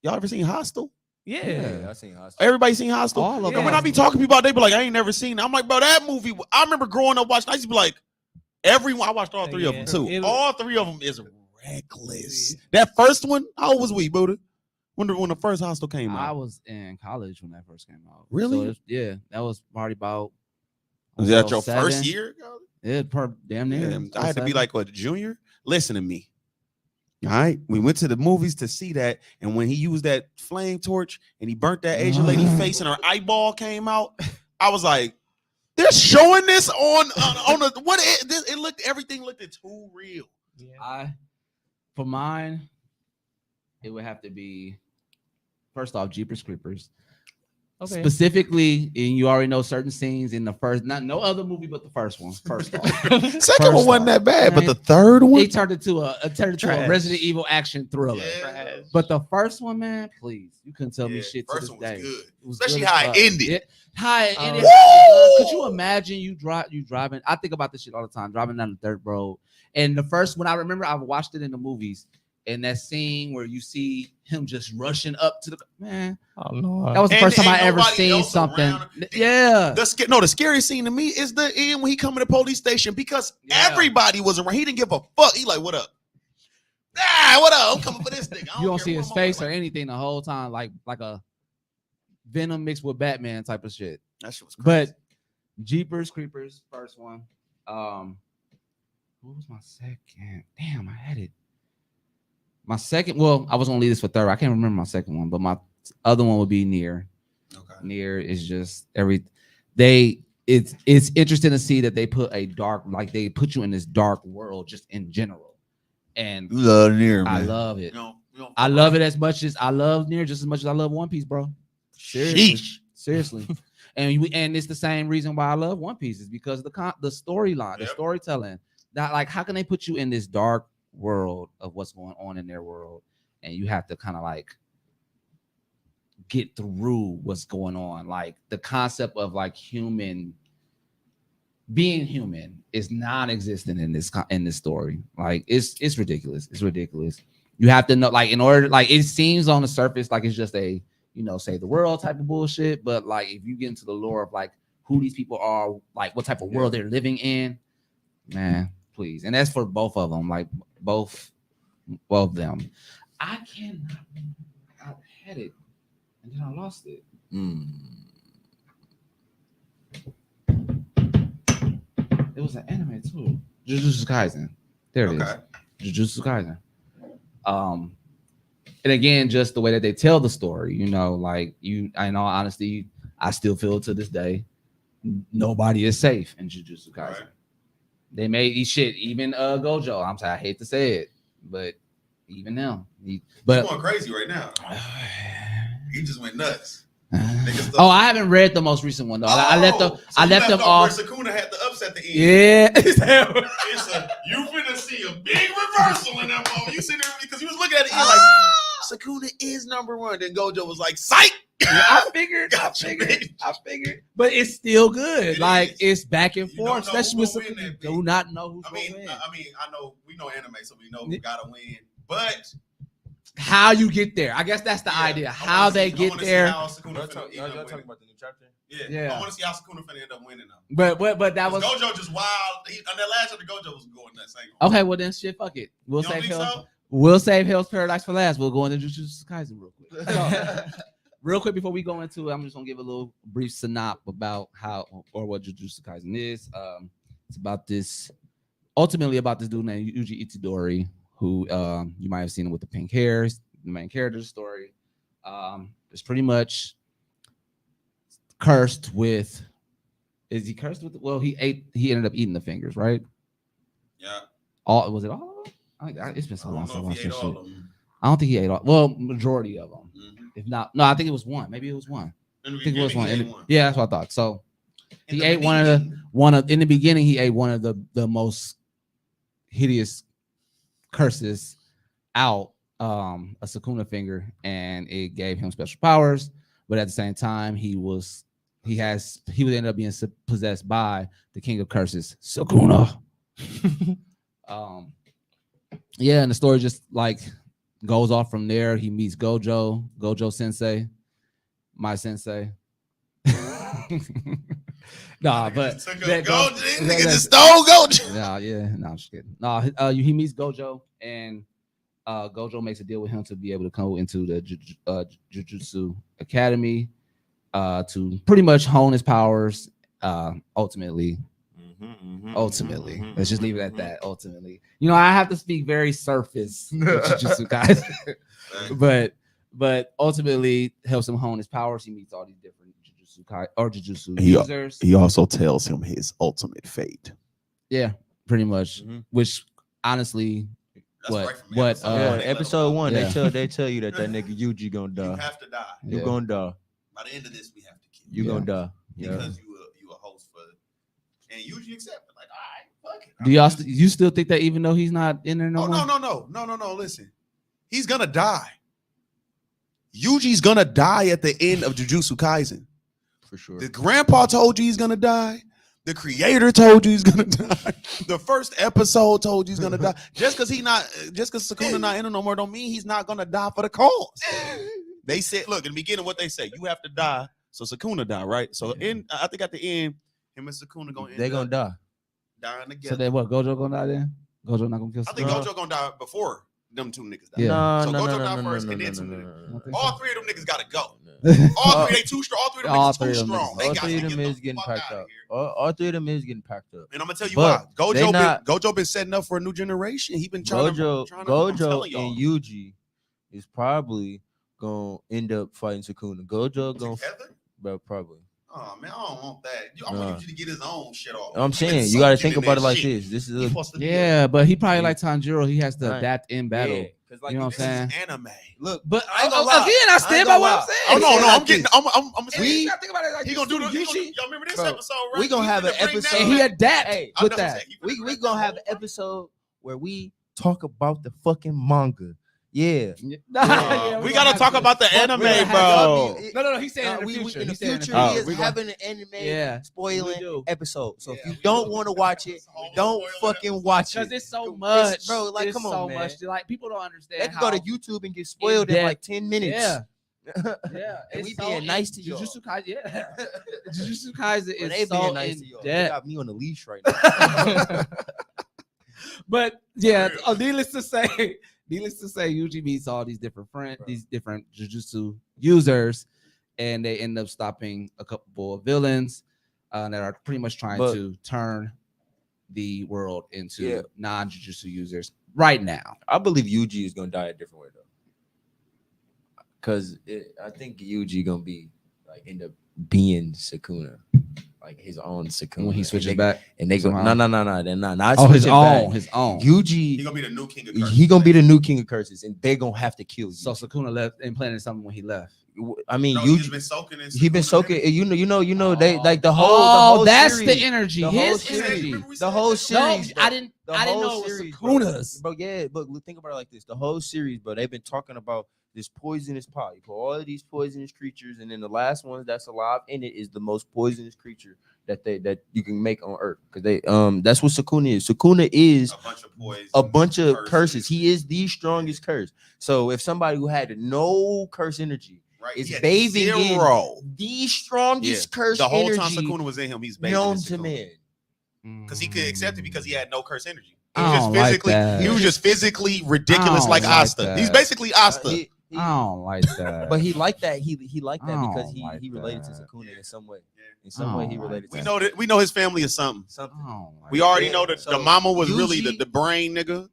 S4: Y'all ever seen Hostel?
S3: Yeah.
S2: I seen Hostel.
S4: Everybody seen Hostel?
S1: All of
S4: And when I be talking to people about it, they be like, I ain't never seen it. I'm like, bro, that movie, I remember growing up watching, I used to be like, everyone, I watched all three of them too. All three of them is reckless. That first one, how old was we, Buddha? When the first Hostel came
S1: I
S4: out?
S1: was in college when that first came out.
S4: Really?
S1: So yeah, that was probably about.
S4: Was that your
S1: 07?
S4: first year?
S1: Yeah, damn near.
S4: Yeah, I had to be
S1: 07.
S4: like, what, junior? Listen to me. All right, we went to the movies to see that, and when he used that flame torch and he burnt that Asian lady face and her eyeball came out, I was like, they're showing this on the what? It looked, everything looked too real.
S3: Yeah.
S1: For mine, it would have to be first off Jeepers Creepers.
S3: Okay.
S1: Specifically, and you already know certain scenes in the first, no other movie but the first one. First off,
S4: Second one wasn't that bad, but the third one,
S1: they turned into a
S3: Trash.
S1: Resident Evil action thriller.
S4: Yeah.
S1: But the first one, man, please, you couldn't tell me
S4: Yeah,
S1: shit to
S4: first
S1: this
S4: one was
S1: day.
S4: good.
S1: It was
S4: Especially
S1: good
S4: how
S1: as
S4: it
S1: fuck.
S4: ended.
S1: Yeah, how it
S3: Oh.
S1: ended.
S4: Woo!
S1: Could you imagine you driving? I think about this shit all the time, driving down the dirt road. And the first one, I remember I watched it in the movies, and that scene where you see him just rushing up to the man.
S3: Oh no.
S1: That was the
S4: And
S1: first time I
S4: ain't
S1: ever
S4: nobody
S1: seen
S4: else
S1: something.
S4: around.
S1: Yeah.
S4: The scariest scene to me is the end when he come to the police station because
S1: Yeah.
S4: everybody was around. He didn't give a fuck. He like, what up? Ah, what up? I'm coming for this nigga.
S1: You don't
S4: care
S1: see
S4: who
S1: his
S4: I'm
S1: face
S4: on.
S1: or anything the whole time, like a Venom mixed with Batman type of shit.
S4: That shit was crazy.
S1: But Jeepers Creepers, first one. What was my second? Damn, I had it. My second, well, I was gonna leave this for third. I can't remember my second one, but my other one would be Near.
S4: Okay.
S1: Near is just it's interesting to see that they put they put you in this dark world just in general. And
S4: You love Near, man.
S1: I love it.
S4: You don't
S1: I love it as much as I love Near, just as much as I love One Piece, bro. Seriously.
S4: Sheesh.
S1: Seriously. and it's the same reason why I love One Piece is because of the storyline, the
S4: Yep.
S1: storytelling. That, like, how can they put you in this dark world of what's going on in their world, and you have to kind of like get through what's going on? Like the concept of like being human is non-existent in this story. Like it's ridiculous. It's ridiculous. You have to know, like, in order, like, it seems on the surface like it's just a, save the world type of bullshit, but like if you get into the lore of like who these people are, like what type of world they're living in, man, please. And that's for both of them, like both of them. I cannot remember. I had it and then I lost it. It was an anime too. Jujutsu Kaisen. There it is. Jujutsu Kaisen. And again, just the way that they tell the story, like in all honesty, I still feel to this day, nobody is safe in Jujutsu Kaisen. Right. They made shit, even Gojo. I'm sorry, I hate to say it, but even them.
S4: He's going crazy right now. He just went nuts.
S1: Oh, I haven't read the most recent one though. I left them off.
S4: Where Sakuna had to upset the end.
S1: Yeah.
S4: You finna see a big reversal in that moment. You see there because he was looking at it like Sakuna is number one. Then Gojo was like, "Psych."
S1: I figured. But it's still good. It's back and forth, especially with some people do not know who's going to win.
S4: I know we know anime, so we know who gotta win. But
S1: how you get there? I guess that's the idea. How they get there.
S2: Y'all talking about the new chapter?
S4: Yeah. I want to see how Sakuna finna end up winning though.
S1: But that was
S4: Gojo just wild. On that last chapter, Gojo was going nuts.
S1: Okay, well then shit, fuck it. We'll save Hell's Paradise for last. We'll go into Jujutsu Kaisen real quick. So, real quick before we go into it, I'm just gonna give a little brief synopsis about what Jujutsu Kaisen is. It's about this dude named Yuji Itadori, who you might have seen him with the pink hairs, the main character of the story. It's pretty much cursed with. Is he cursed with? Well, he ended up eating the fingers, right?
S4: Yeah.
S1: Was it all of them? It's been so long since I watched this shit.
S4: Them.
S1: I don't think he ate all. Well, majority of them.
S4: Mm-hmm.
S1: If not, no, I think it was one. Maybe it was one. I think it was one. Yeah, that's what I thought. So he ate in the beginning. He ate one of the most hideous curses out, a Sakuna finger, and it gave him special powers. But at the same time, he would end up being possessed by the king of curses, Sakuna. Yeah, and the story just like Goes off from there. He meets Gojo Sensei, my sensei. Nah, but
S4: Nigga just stole Gojo.
S1: nah, yeah, no, I'm just kidding. No, he meets Gojo, and Gojo makes a deal with him to be able to go into the Jujutsu Academy to pretty much hone his powers. Ultimately, let's just leave it at that. Ultimately, I have to speak very surface with Jujutsu Kaisen, but ultimately helps him hone his powers. He meets all these different Jujutsu users.
S4: He also tells him his ultimate fate.
S1: Yeah, pretty much. Which honestly,
S2: episode 1,
S1: Yeah.
S2: they tell you that nigga Yuji gonna die.
S4: You have to die.
S2: You
S1: Yeah.
S2: gonna die.
S4: By the end of this, we have to kill
S2: You
S4: you.
S2: gonna die.
S4: Because you a host for, and usually accept it. Like, all right, fuck it.
S1: Do y'all you still think that even though he's not in there no more?
S4: No. Listen, he's gonna die. Yuji's gonna die at the end of Jujutsu Kaisen.
S2: For sure.
S4: The grandpa told you he's gonna die. The creator told you he's gonna die. The first episode told you he's gonna die. Just because Sukuna not in it no more, don't mean he's not gonna die for the cause. They said, look, in the beginning, what they say, you have to die, so Sukuna die, right? So I think at the end, him and Sukuna gonna
S2: They gonna die.
S4: dying
S1: So
S4: together.
S1: then what? Gojo gonna die then? Gojo not gonna kill.
S4: I think
S1: Sukuna?
S4: Gojo gonna die before them two niggas die.
S1: Yeah.
S4: So
S2: No,
S4: Gojo
S2: no,
S4: die
S2: no,
S4: first,
S2: no,
S4: and
S2: no,
S4: then
S2: no,
S4: two
S2: no,
S4: niggas.
S2: no, no.
S4: All three of them niggas gotta go.
S2: No.
S4: All three, they too strong. All three of them
S1: All
S4: niggas
S1: three
S4: too
S1: of them
S4: strong.
S1: niggas.
S4: They
S2: All
S4: got
S2: three of
S4: to
S2: them
S4: get
S2: is
S4: the
S2: getting
S4: fuck
S2: packed
S4: outta
S2: up.
S4: here.
S2: All three of them is getting packed up.
S4: And I'm gonna tell you
S2: But
S4: why.
S2: they not-
S4: Gojo been setting up for a new generation. He been trying to. I'm
S2: Gojo
S4: telling y'all.
S2: and Yuji is probably gonna end up fighting Sukuna. Gojo gonna
S4: Together?
S2: probably.
S4: Oh man, I don't want that. I want you to get his own shit off.
S2: I'm
S4: He
S2: saying
S4: been
S2: you got to
S4: soaking
S2: think
S4: in
S2: about
S4: that
S2: it like
S4: shit.
S2: this. This
S4: He
S2: is
S4: supposed to be
S1: Yeah, but he probably
S2: Yeah.
S1: like Tanjiro. He has to
S2: Right.
S1: adapt in battle.
S2: Yeah, because like
S1: You know what I'm saying?
S4: anime.
S2: Look,
S1: But
S2: I ain't gonna lie.
S1: again, I stand by what I'm
S2: I
S1: saying.
S2: ain't gonna lie.
S4: I'm
S2: like
S4: getting.
S2: this.
S4: I'm
S1: And you gotta think about it like
S4: He gonna do the.
S1: Yuji,
S4: Y'all remember this
S2: Bro,
S4: episode, right?
S2: we gonna
S4: He
S2: have
S4: finna
S2: an
S4: bring
S2: episode-
S4: that
S1: and he
S4: back.
S1: adapt
S2: Hey,
S1: with
S4: I'm
S1: that.
S4: saying,
S2: we gonna have an episode where we talk about the fucking manga. Yeah.
S1: Yeah,
S4: we
S1: gonna
S4: gotta
S1: have
S4: talk
S1: to.
S4: about the
S1: But
S4: anime,
S1: we're gonna have
S4: bro.
S1: to- No, he's saying in the
S2: we
S1: future.
S2: in the
S1: He's saying
S2: future
S4: Oh,
S2: he is
S4: we gonna-
S2: having an anime
S1: Yeah, we
S2: spoiling
S1: do.
S2: episode. So
S1: Yeah,
S2: if you
S1: we
S2: don't
S1: do.
S2: want to watch it, don't fucking watch
S1: Because
S2: it.
S1: it's so
S2: It's-
S1: much,
S2: bro, like,
S1: it's
S2: come on,
S1: so
S2: man.
S1: much. Like people don't understand.
S2: They can go to YouTube and get spoiled in
S1: in-depth-
S2: like 10 minutes.
S1: Yeah, yeah.
S2: And we
S1: it's
S2: being nice to y'all.
S1: Jujutsu Kaisen. Yeah, Jujutsu Kaisen
S2: But
S1: is
S2: they
S1: so
S2: being nice to
S1: in
S2: y'all. They
S1: depth.
S2: got me on the leash right now.
S1: But yeah, needless to say, Yuji meets all these different friends, these different Jujutsu users, and they end up stopping a couple of villains that are pretty much trying
S2: But-
S1: to turn the world into
S2: Yeah.
S1: non-Jujutsu users right now.
S2: I believe Yuji is gonna die a different way though. Cause I think Yuji gonna be like end up being Sukuna, like his own Sukuna.
S1: When he
S2: And
S1: switches
S2: they-
S1: back,
S2: and they go
S1: somehow.
S2: no, they're not.
S1: Oh, his
S2: switching
S1: own,
S2: back.
S1: his own.
S4: He
S2: Yuji,
S4: gonna be the new king of curses.
S2: he gonna be the new king of curses, and they gonna have to kill you.
S1: So Sukuna left and planted something when he left.
S2: I mean,
S4: No, he's
S2: Yuji,
S4: been soaking in.
S2: he been
S4: Sukuna
S2: soaking.
S4: energy.
S2: You know, they like the
S1: Oh,
S2: whole.
S1: that's
S2: series,
S1: the energy.
S2: the whole
S1: His
S2: series.
S1: energy.
S4: Remember we
S2: The
S4: said
S2: whole
S4: that?
S2: series.
S1: No, I didn't
S2: The
S1: know
S2: whole
S1: it was
S2: series,
S1: Sukuna's.
S2: Bro, yeah, but think about it like this: the whole series, bro. They've been talking about this poisonous pot. You put all of these poisonous creatures, and then the last one that's alive in it is the most poisonous creature that you can make on Earth. Because they that's what Sukuna is. Sukuna is
S4: a bunch of
S2: curses. He is the strongest curse. So if somebody who had no curse energy
S4: right.
S2: is
S4: He had
S2: bathing in
S4: zero.
S2: the strongest curse
S4: The whole
S2: energy
S4: time Sukuna was in him, he's bathing
S2: known
S4: in
S2: to
S4: Sukuna.
S2: man.
S4: Because he could accept it because he had no curse energy. He
S1: I
S4: was just
S1: don't like
S4: physically,
S1: that.
S4: he was just physically ridiculous
S1: I
S4: like
S1: don't like
S4: Asta.
S1: that.
S4: He's basically Asta.
S1: I don't like that.
S2: But he liked that. He liked that
S1: I
S2: because
S1: don't
S2: he
S1: like
S2: related to
S1: that.
S2: Sukuna in some way. In
S1: I
S2: some way, he
S1: don't
S2: related
S1: like
S2: to
S4: We know that we know his family is something.
S2: something.
S1: I don't like
S4: We already
S2: Yeah,
S4: know that
S2: so
S4: the mama was
S2: Yuji-
S4: really the brain nigga.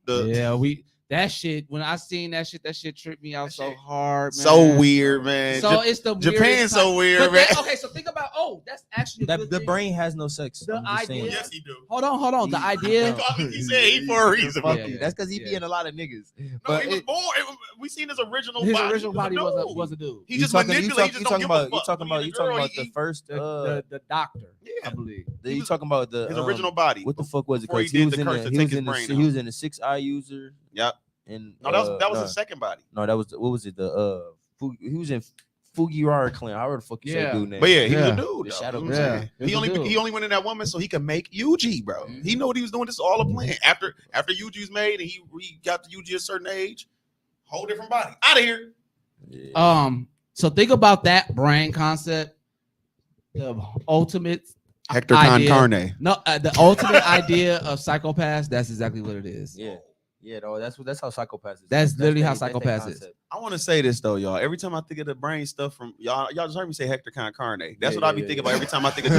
S1: That shit. When I seen that shit tripped me out
S4: That
S1: so
S4: shit
S1: hard, man.
S4: So weird, man.
S1: So it's the
S4: Japan's
S1: weirdest
S4: so
S1: type-
S4: weird,
S1: But
S4: man.
S1: okay, so think about. Oh, that's actually a
S2: That
S1: good
S2: the
S1: thing.
S2: brain has no sex.
S1: The
S2: I'm just saying.
S1: idea-
S4: Yes, he do.
S1: Hold on. The
S2: He-
S1: idea.
S4: He said he for a reason.
S2: Fuck
S1: Yeah,
S2: you.
S1: yeah,
S2: That's because he
S1: yeah.
S2: be in a lot of niggas.
S4: No,
S2: But
S4: he was
S2: it-
S4: born. We seen his original
S1: His
S4: body.
S1: original body
S4: He
S1: was a dude.
S4: He
S2: you
S4: just
S2: talking,
S4: manipulated. He just don't give a fuck.
S2: you talking about the first
S1: The doctor.
S4: Yeah.
S1: I believe.
S2: you talking about the
S4: his original body.
S2: what the fuck was it?
S4: Before he
S2: Because
S4: did
S2: he was
S4: the
S2: in
S4: curse
S2: the
S4: to
S2: he
S4: take
S2: was
S4: his
S2: in the
S4: brain
S2: he
S4: out.
S2: was in the 6-eye user.
S4: Yep.
S2: And
S4: No, that was his second body.
S2: No, that was what was it? The he was in Fujiwara clan. However the fuck you say
S1: Yeah.
S2: dude name.
S4: But yeah, he was
S1: Yeah.
S4: a dude.
S2: The
S4: though.
S2: shadow
S4: You know
S2: was
S4: what I'm
S1: yeah.
S4: saying?
S1: He was a dude.
S4: He only went in that woman so he could make Yuji, bro. He knew what he was doing. This is all a plan. After Yuji's made and he got to Yuji at a certain age, Whole different body. Out of here.
S2: Yeah.
S1: So think about that brain concept. The ultimate
S4: Hector
S1: idea.
S4: Carne.
S1: No, the ultimate idea of psychopaths. That's exactly what it is.
S2: Yeah. Yeah, though, that's how psychopaths is.
S1: That's literally how
S2: that's their
S1: psychopaths is.
S2: concept.
S4: I want to say this though, y'all. Every time I think of the brain stuff from y'all just heard me say Hector Carne. That's what I be thinking about every time I think of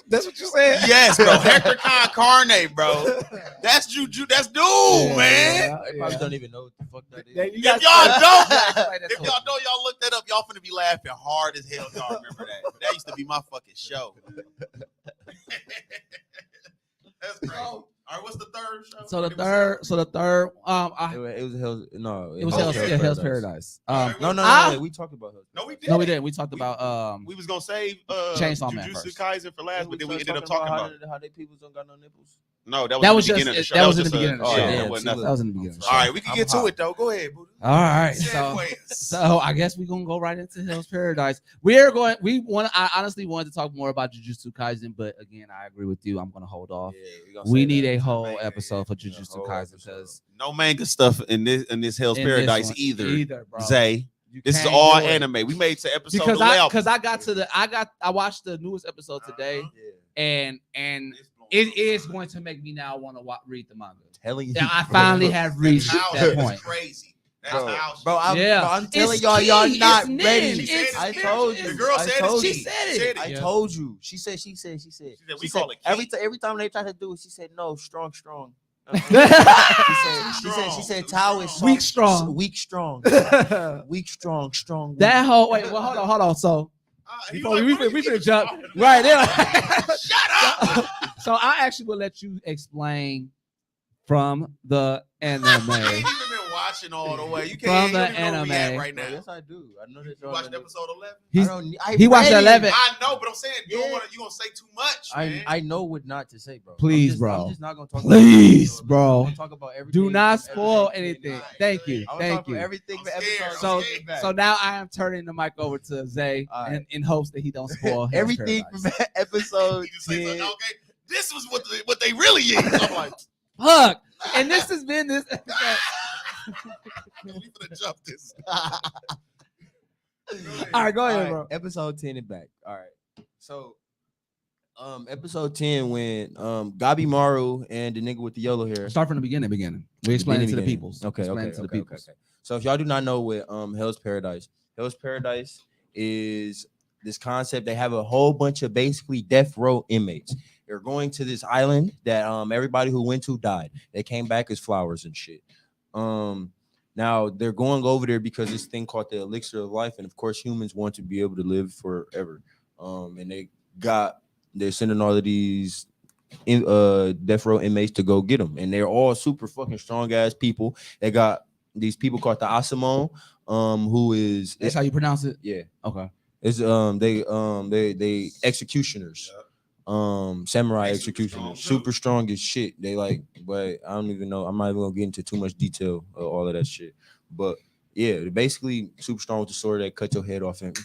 S1: That's what you said.
S4: Yes, bro. Hector Carne, bro. That's juju. That's dude, man.
S2: They probably don't even know what the fuck that is.
S4: If y'all don't, if y'all don't, y'all look that up. Y'all finna be laughing hard as hell. Y'all remember that? That used to be my fucking show. That's great. All right, what's the third show?
S1: So the third,
S2: It was Hell's
S1: Hell's Paradise.
S2: No, we talked about Hell's.
S4: No, we did.
S1: No, we didn't. We talked about
S4: We was gonna save
S1: Chainsaw Man
S4: Jujutsu
S1: first.
S4: Kaisen for last, but then we ended up talking about
S2: how they people don't got no nipples.
S4: no.
S1: That
S4: That
S1: was
S4: was in the
S1: just
S4: beginning of the show.
S1: that was in the
S4: just a-
S1: beginning of the
S4: oh,
S1: show.
S4: yeah,
S2: Yeah,
S4: that wasn't nothing.
S1: That was in the beginning. Of the show.
S4: All right, we can
S2: I'm
S4: get to
S2: hot.
S4: it though. Go ahead, Buddha.
S1: All right.
S4: Segues.
S1: So I guess we're gonna go right into Hell's Paradise. I honestly wanted to talk more about Jujutsu Kaisen, but again, I agree with you. I'm gonna hold off. We need a whole episode for Jujutsu Kaisen because
S4: No manga stuff in this Hell's
S1: in this
S4: Paradise
S1: one-
S4: either.
S1: bro.
S4: Zay,
S1: You
S4: this is
S1: can't
S4: all
S1: do it.
S4: anime. We made to episode
S1: Because
S4: 11.
S1: I watched the newest episode today, and it is going to make me now want to read the manga.
S2: Telling you,
S1: Yeah, I finally have reached that point.
S4: Crazy. That's
S2: Bro,
S4: how
S2: bro,
S1: Yeah.
S2: I'm telling
S1: It's
S2: y'all, y'all
S1: key.
S2: not
S1: It's nin.
S2: ready.
S1: It's
S2: I
S1: spiritual.
S2: told you.
S4: The girl
S2: I
S4: said
S2: told
S4: it.
S2: you.
S1: She said it.
S2: I
S1: Yeah.
S2: told you. She said.
S4: we
S2: She
S4: call
S2: said,
S4: it key.
S2: every time they try to do it, she said no, strong. She said Tao is
S1: Weak strong.
S2: weak strong.
S1: That whole wait, well, hold on. So before we finna jump right there.
S4: Shut up.
S1: So I actually will let you explain from the
S4: You ain't
S1: anime.
S4: even been watching all the way. You
S1: From
S4: can't
S1: the
S4: you don't even know where we at
S1: anime.
S4: right now.
S2: Yes, I do. I know that
S4: You watched episode 11?
S1: He watched 11.
S4: I know, but I'm saying you don't
S2: Yeah.
S4: want to. You gonna say too much, man.
S2: I know what not to say, bro.
S1: Please, bro.
S2: I'm just not gonna talk.
S1: Please,
S2: about
S1: bro.
S2: I'm gonna talk about everything.
S1: Do not
S2: from
S1: spoil
S2: everything.
S1: anything. Thank you.
S2: I'm
S1: Thank
S2: talking
S1: you.
S2: about everything.
S4: I'm
S2: from
S4: scared.
S2: episode
S1: So,
S4: I'm scared.
S2: back.
S1: so now I am turning the mic over to Zay
S2: All right.
S1: in hopes that he don't spoil Hell's
S2: everything
S1: Paradise.
S2: from episode
S4: You just say
S2: 10.
S4: something, okay, this was what they really is. I'm like,
S1: Fuck. And this has been this episode.
S4: we finna jump this.
S1: All right, go
S2: All
S1: ahead,
S2: right,
S1: bro.
S2: episode 10 and back. All right. So, episode 10 when Gabi Maru and the nigga with the yellow hair.
S1: Start from the beginning. We explain it to the
S2: Beginning.
S1: peoples.
S2: Okay.
S1: Explain it to the peoples.
S2: So if y'all do not know what Hell's Paradise is this concept. They have a whole bunch of basically death row inmates. They're going to this island that everybody who went to died. They came back as flowers and shit. Now they're going over there because this thing called the elixir of life, and of course humans want to be able to live forever. And they're sending all of these death row inmates to go get them, and they're all super fucking strong ass people. They got these people called the Asimon, who is
S1: That's how you pronounce it.
S2: yeah,
S1: Okay.
S2: it's they executioners, samurai executioners, super strong as shit. They like, but I don't even know. I'm not even gonna get into too much detail of all of that shit. But yeah, they're basically super strong with the sword that cut your head off and.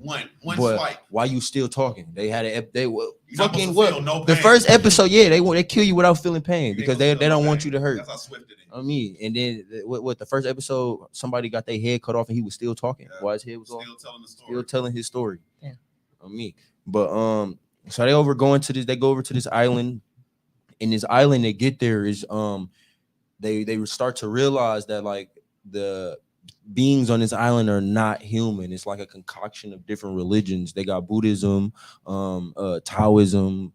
S4: One
S2: But
S4: swipe.
S2: why you still talking? They had they were
S4: You're not
S2: fucking
S4: supposed to
S2: what
S4: feel no
S2: the
S4: pain.
S2: first episode. Yeah, they kill you without feeling pain because they
S4: supposed to feel
S2: don't
S4: no
S2: want
S4: pain.
S2: you to hurt.
S4: That's how swift it is.
S2: I mean, and then what the first episode, somebody got their head cut off and he was still talking
S4: Yeah.
S2: while his head was off,
S4: Still telling the story.
S2: still telling his story.
S3: Yeah.
S2: I mean, but so they go over to this island. In this island, they get there is they start to realize that like the beings on this island are not human. It's like a concoction of different religions. They got Buddhism, Taoism,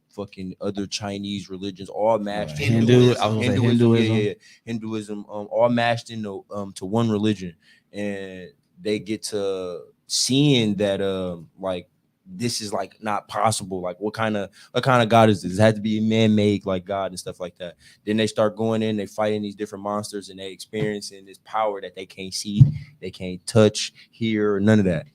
S2: fucking other Chinese religions, all mashed in
S1: Hindu. I was gonna say Hinduism.
S2: yeah, Hinduism, all mashed into to one religion, and they get to seeing that like this is like not possible. Like what kind of God is this? It had to be man-made like God and stuff like that. Then they start going in, they fighting these different monsters, and they experiencing this power that they can't see, they can't touch, hear, none of that.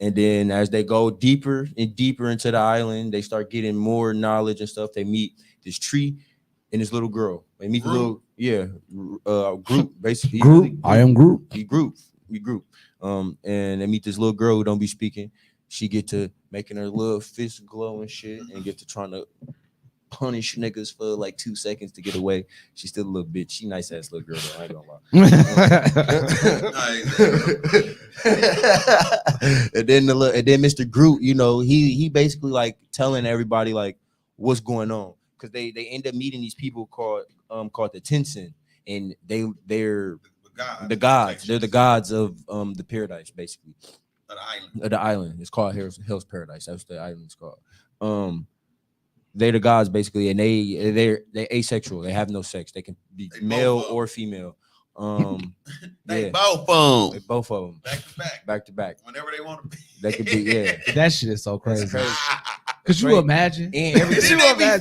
S2: And then as they go deeper and deeper into the island, they start getting more knowledge and stuff. They meet this tree and this little girl. They meet the little group basically.
S1: Group. I am group.
S2: We group. And they meet this little girl who don't be speaking. She get to making her little fist glow and shit, and get to trying to punish niggas for like 2 seconds to get away. She's still a little bitch. She nice ass little girl though. I ain't gonna lie. And then Mr. Groot, you know, he basically like telling everybody like what's going on, because they end up meeting these people called the Tensin, and they're the gods. They're the gods of the paradise, basically. The island. It's called Hell's Paradise. That's what the island is called. They're the gods basically, and they're asexual. They have no sex. They can be male or female.
S4: They both of them.
S2: They both of them. Back to back.
S4: Whenever they want to be.
S2: They could be, yeah.
S1: That shit is so crazy.
S2: Crazy.
S1: Could you imagine?
S2: And everything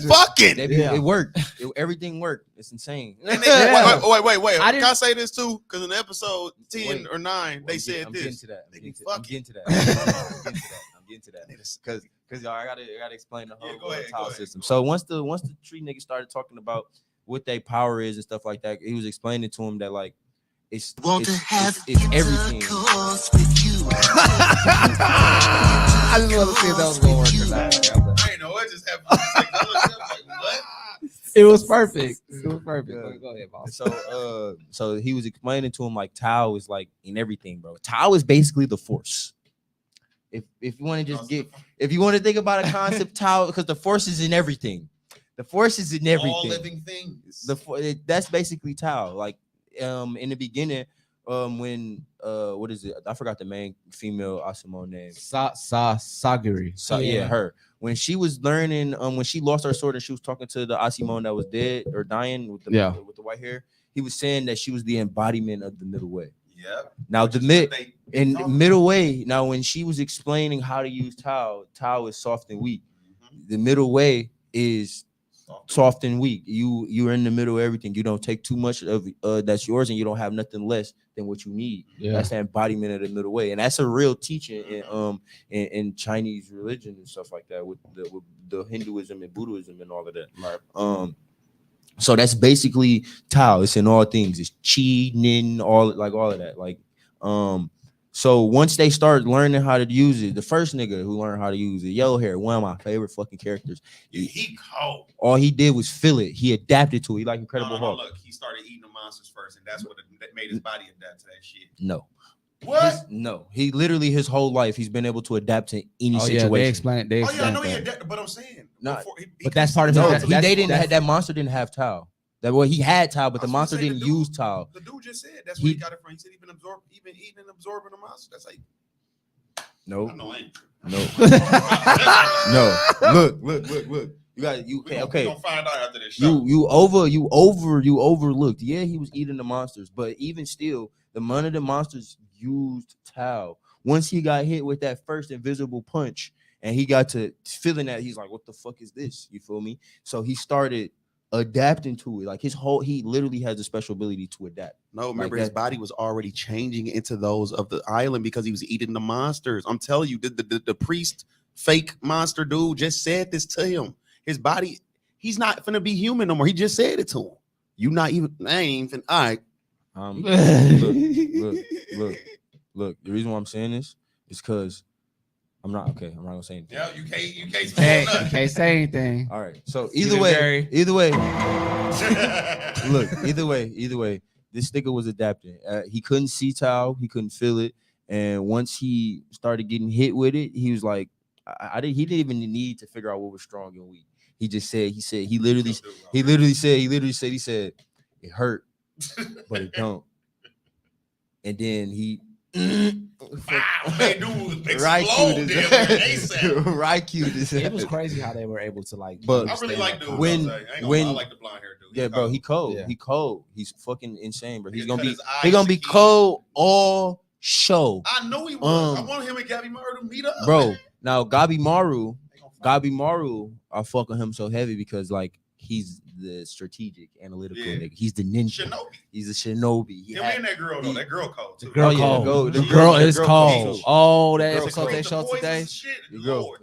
S4: fucking.
S2: it worked. Everything worked. It's insane.
S4: Wait. Can I say this too? Because in episode 10 or 9, they said this.
S2: I'm getting to that. Because y'all, I gotta explain the whole tile system. So once the tree nigga started talking about what their power is and stuff like that, he was explaining to him that like it's everything.
S1: I just want to see if that was gonna work or not.
S4: I ain't know what just happened. What?
S1: It was perfect. Go ahead, boss.
S2: So he was explaining to him like Tao is like in everything, bro. Tao is basically the force. If you want to think about a concept, Tao, because the force is in everything. The force is in everything.
S4: All living things.
S2: That's basically Tao. Like in the beginning, when what is it? I forgot the main female Asimo name.
S1: Sagiri.
S2: So yeah, her. When she was learning, when she lost her sword and she was talking to the Asimon that was dead or dying with the white hair, he was saying that she was the embodiment of the middle way.
S4: Yep.
S2: Now middle way. Now when she was explaining how to use Tao is soft and weak. Mm-hmm. The middle way is soft and weak. You're in the middle of everything. You don't take too much of that's yours, and you don't have nothing less than what you need. Yeah. That's the embodiment of the middle way, and that's a real teaching in Chinese religion and stuff like that, with the Hinduism and Buddhism and all of that. Right. So that's basically Tao. It's in all things. It's Qi, Nin, all of that. Like, so once they start learning how to use it, the first nigga who learned how to use it, Yellow Hair, one of my favorite fucking characters.
S4: He cold.
S2: All he did was feel it. He adapted to it. He like Incredible Hulk.
S4: Look, he started eating the monsters first, and that's what made his body adapt to that shit.
S2: No.
S4: What?
S2: No. He literally his whole life he's been able to adapt to any situation.
S1: Yeah, they explain it.
S4: I know he adapted, but I'm saying.
S2: No,
S1: but that's part of
S2: that monster didn't have Tao. He had Tao, but the monster didn't use Tao.
S4: The dude just said that's where he got it from. He said even eating and absorbing the monster. That's like
S2: no. Look. You okay.
S4: You're gonna find out after this show.
S2: You overlooked. Yeah, he was eating the monsters, but even still, one of the monsters used Tao. Once he got hit with that first invisible punch, and he got to feeling that, he's like, "What the fuck is this?" You feel me? So he started adapting to it. Like he literally has a special ability to adapt.
S4: No, remember his body was already changing into those of the island because he was eating the monsters. I'm telling you, the priest, fake monster dude, just said this to him. His body, he's not finna be human no more. He just said it to him. You not even. I ain't even. All right.
S2: Look. The reason why I'm saying this is because I'm not gonna say anything.
S4: Yeah, you can't
S1: say anything.
S2: All right. So either way. Look, either way, this nigga was adapting. He couldn't see Tao, he couldn't feel it, and once he started getting hit with it, he was like, he didn't even need to figure out what was strong and weak. He said it hurt, but it don't. And then he Raikyu'd his
S1: It was crazy how they were able to like.
S2: But
S4: I really like dude.
S2: I
S4: like the blonde hair dude.
S2: Yeah, bro, he cold.
S1: Yeah.
S2: He cold. He's fucking insane, bro. He's gonna be cold all show.
S4: I know he was. I want him and Gabby Maru to meet up,
S2: bro. Now Gabi Maru, I fuck with him so heavy because like he's the strategic, analytical nigga. He's the ninja.
S4: Shinobi.
S2: He's a shinobi.
S4: Him and that girl though. That girl cold too.
S1: The girl is cold. Oh, that episode they showed today.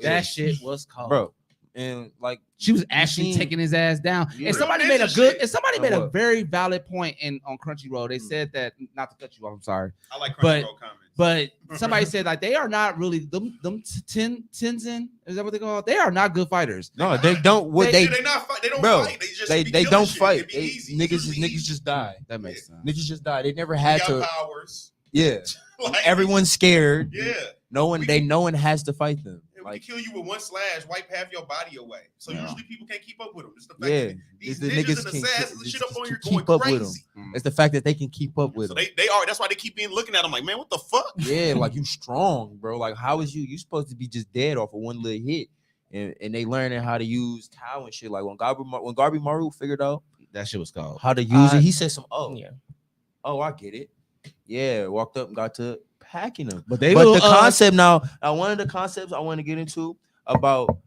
S1: That shit was cold,
S2: bro. and like
S1: She was actually
S2: seen-
S1: taking his ass down.
S2: Yeah.
S1: And somebody
S4: Real
S1: made a
S4: ninja
S1: good.
S4: shit.
S1: And somebody
S2: On
S1: made a
S2: what?
S1: very valid point on Crunchyroll. They said that, not to cut you off. I'm sorry,
S4: I like
S1: But-
S4: Crunchyroll comments.
S1: but somebody said like they are not really them Tenzin. Is that what they call it? They are not good fighters.
S2: no, they don't. What
S1: They-
S2: they
S4: they not fight. They don't
S2: bro,
S4: fight. They just
S2: they
S4: be
S2: they
S4: killing
S2: don't
S4: shit.
S2: fight.
S4: It be
S2: They,
S4: easy.
S2: niggas
S4: Usually
S2: niggas
S4: easy.
S2: just die.
S1: That makes sense.
S2: Niggas just die. They never
S4: He
S2: had
S4: got
S2: to.
S4: powers.
S2: Yeah,
S4: Like,
S2: everyone's scared.
S4: Yeah.
S2: No one has to fight them.
S4: We
S2: Like
S4: can kill you with one slash, wipe half your body away. So
S1: Yeah.
S4: usually people can't keep up with them. It's the fact
S2: yeah,
S4: that these
S2: the
S4: ninjas
S2: niggas
S4: and
S2: can
S4: assassins and shit up on you
S2: keep
S4: going
S2: up
S4: crazy.
S2: with them. It's the fact that they can keep up with
S4: So
S2: them.
S4: they are. That's why they keep being looking at them like, man, what the fuck?
S2: Yeah, like you strong, bro. Like how is you supposed to be just dead off of one little hit, and they learning how to use Tao and shit. Like when Garby Maru figured out
S1: That shit was called.
S2: how to use
S3: Uh,
S2: it, he said some
S3: Yeah.
S2: oh I get it. Yeah, walked up and got to packing them.
S1: But they
S2: But
S1: will,
S2: the concept now, one of the concepts I want to get into about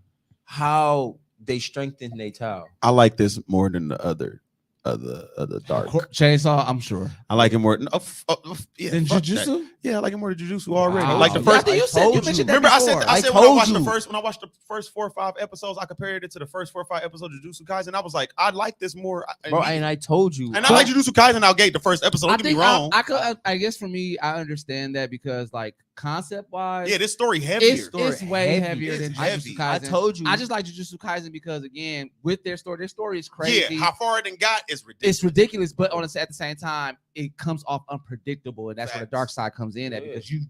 S2: how they strengthen their Tao.
S4: I like this more than the other dark.
S1: Chainsaw. I'm sure.
S4: I like it more. Yeah,
S1: Then
S4: fuck that.
S1: Jujutsu.
S4: Yeah, I like it more than Jujutsu already.
S1: Wow.
S4: Like the
S1: Yeah,
S4: first.
S1: I think you said
S2: told
S1: you
S2: you.
S1: mentioned that
S4: Remember, I
S1: before.
S4: said when I
S2: told
S4: watched
S2: you.
S4: when I watched the first 4 or 5 episodes, I compared it to the first 4 or 5 episodes of Jujutsu Kaisen. I was like, I like this more.
S2: Bro, and I told you.
S4: And I like Jujutsu Kaisen out gate the first episode. Don't get me wrong.
S1: I guess for me, I understand that because like concept wise,
S4: Yeah, this story heavier.
S1: it's way
S2: heavy.
S1: heavier than
S4: It's
S1: Jujutsu
S4: heavy.
S1: Kaisen.
S2: I told you.
S1: I just like Jujutsu Kaisen because again, with their story is crazy.
S4: Yeah, how far it done got is ridiculous.
S1: It's ridiculous, but at the same time, it comes off unpredictable, and that's where the
S4: Facts.
S1: dark side comes in at
S2: Yeah.
S1: because you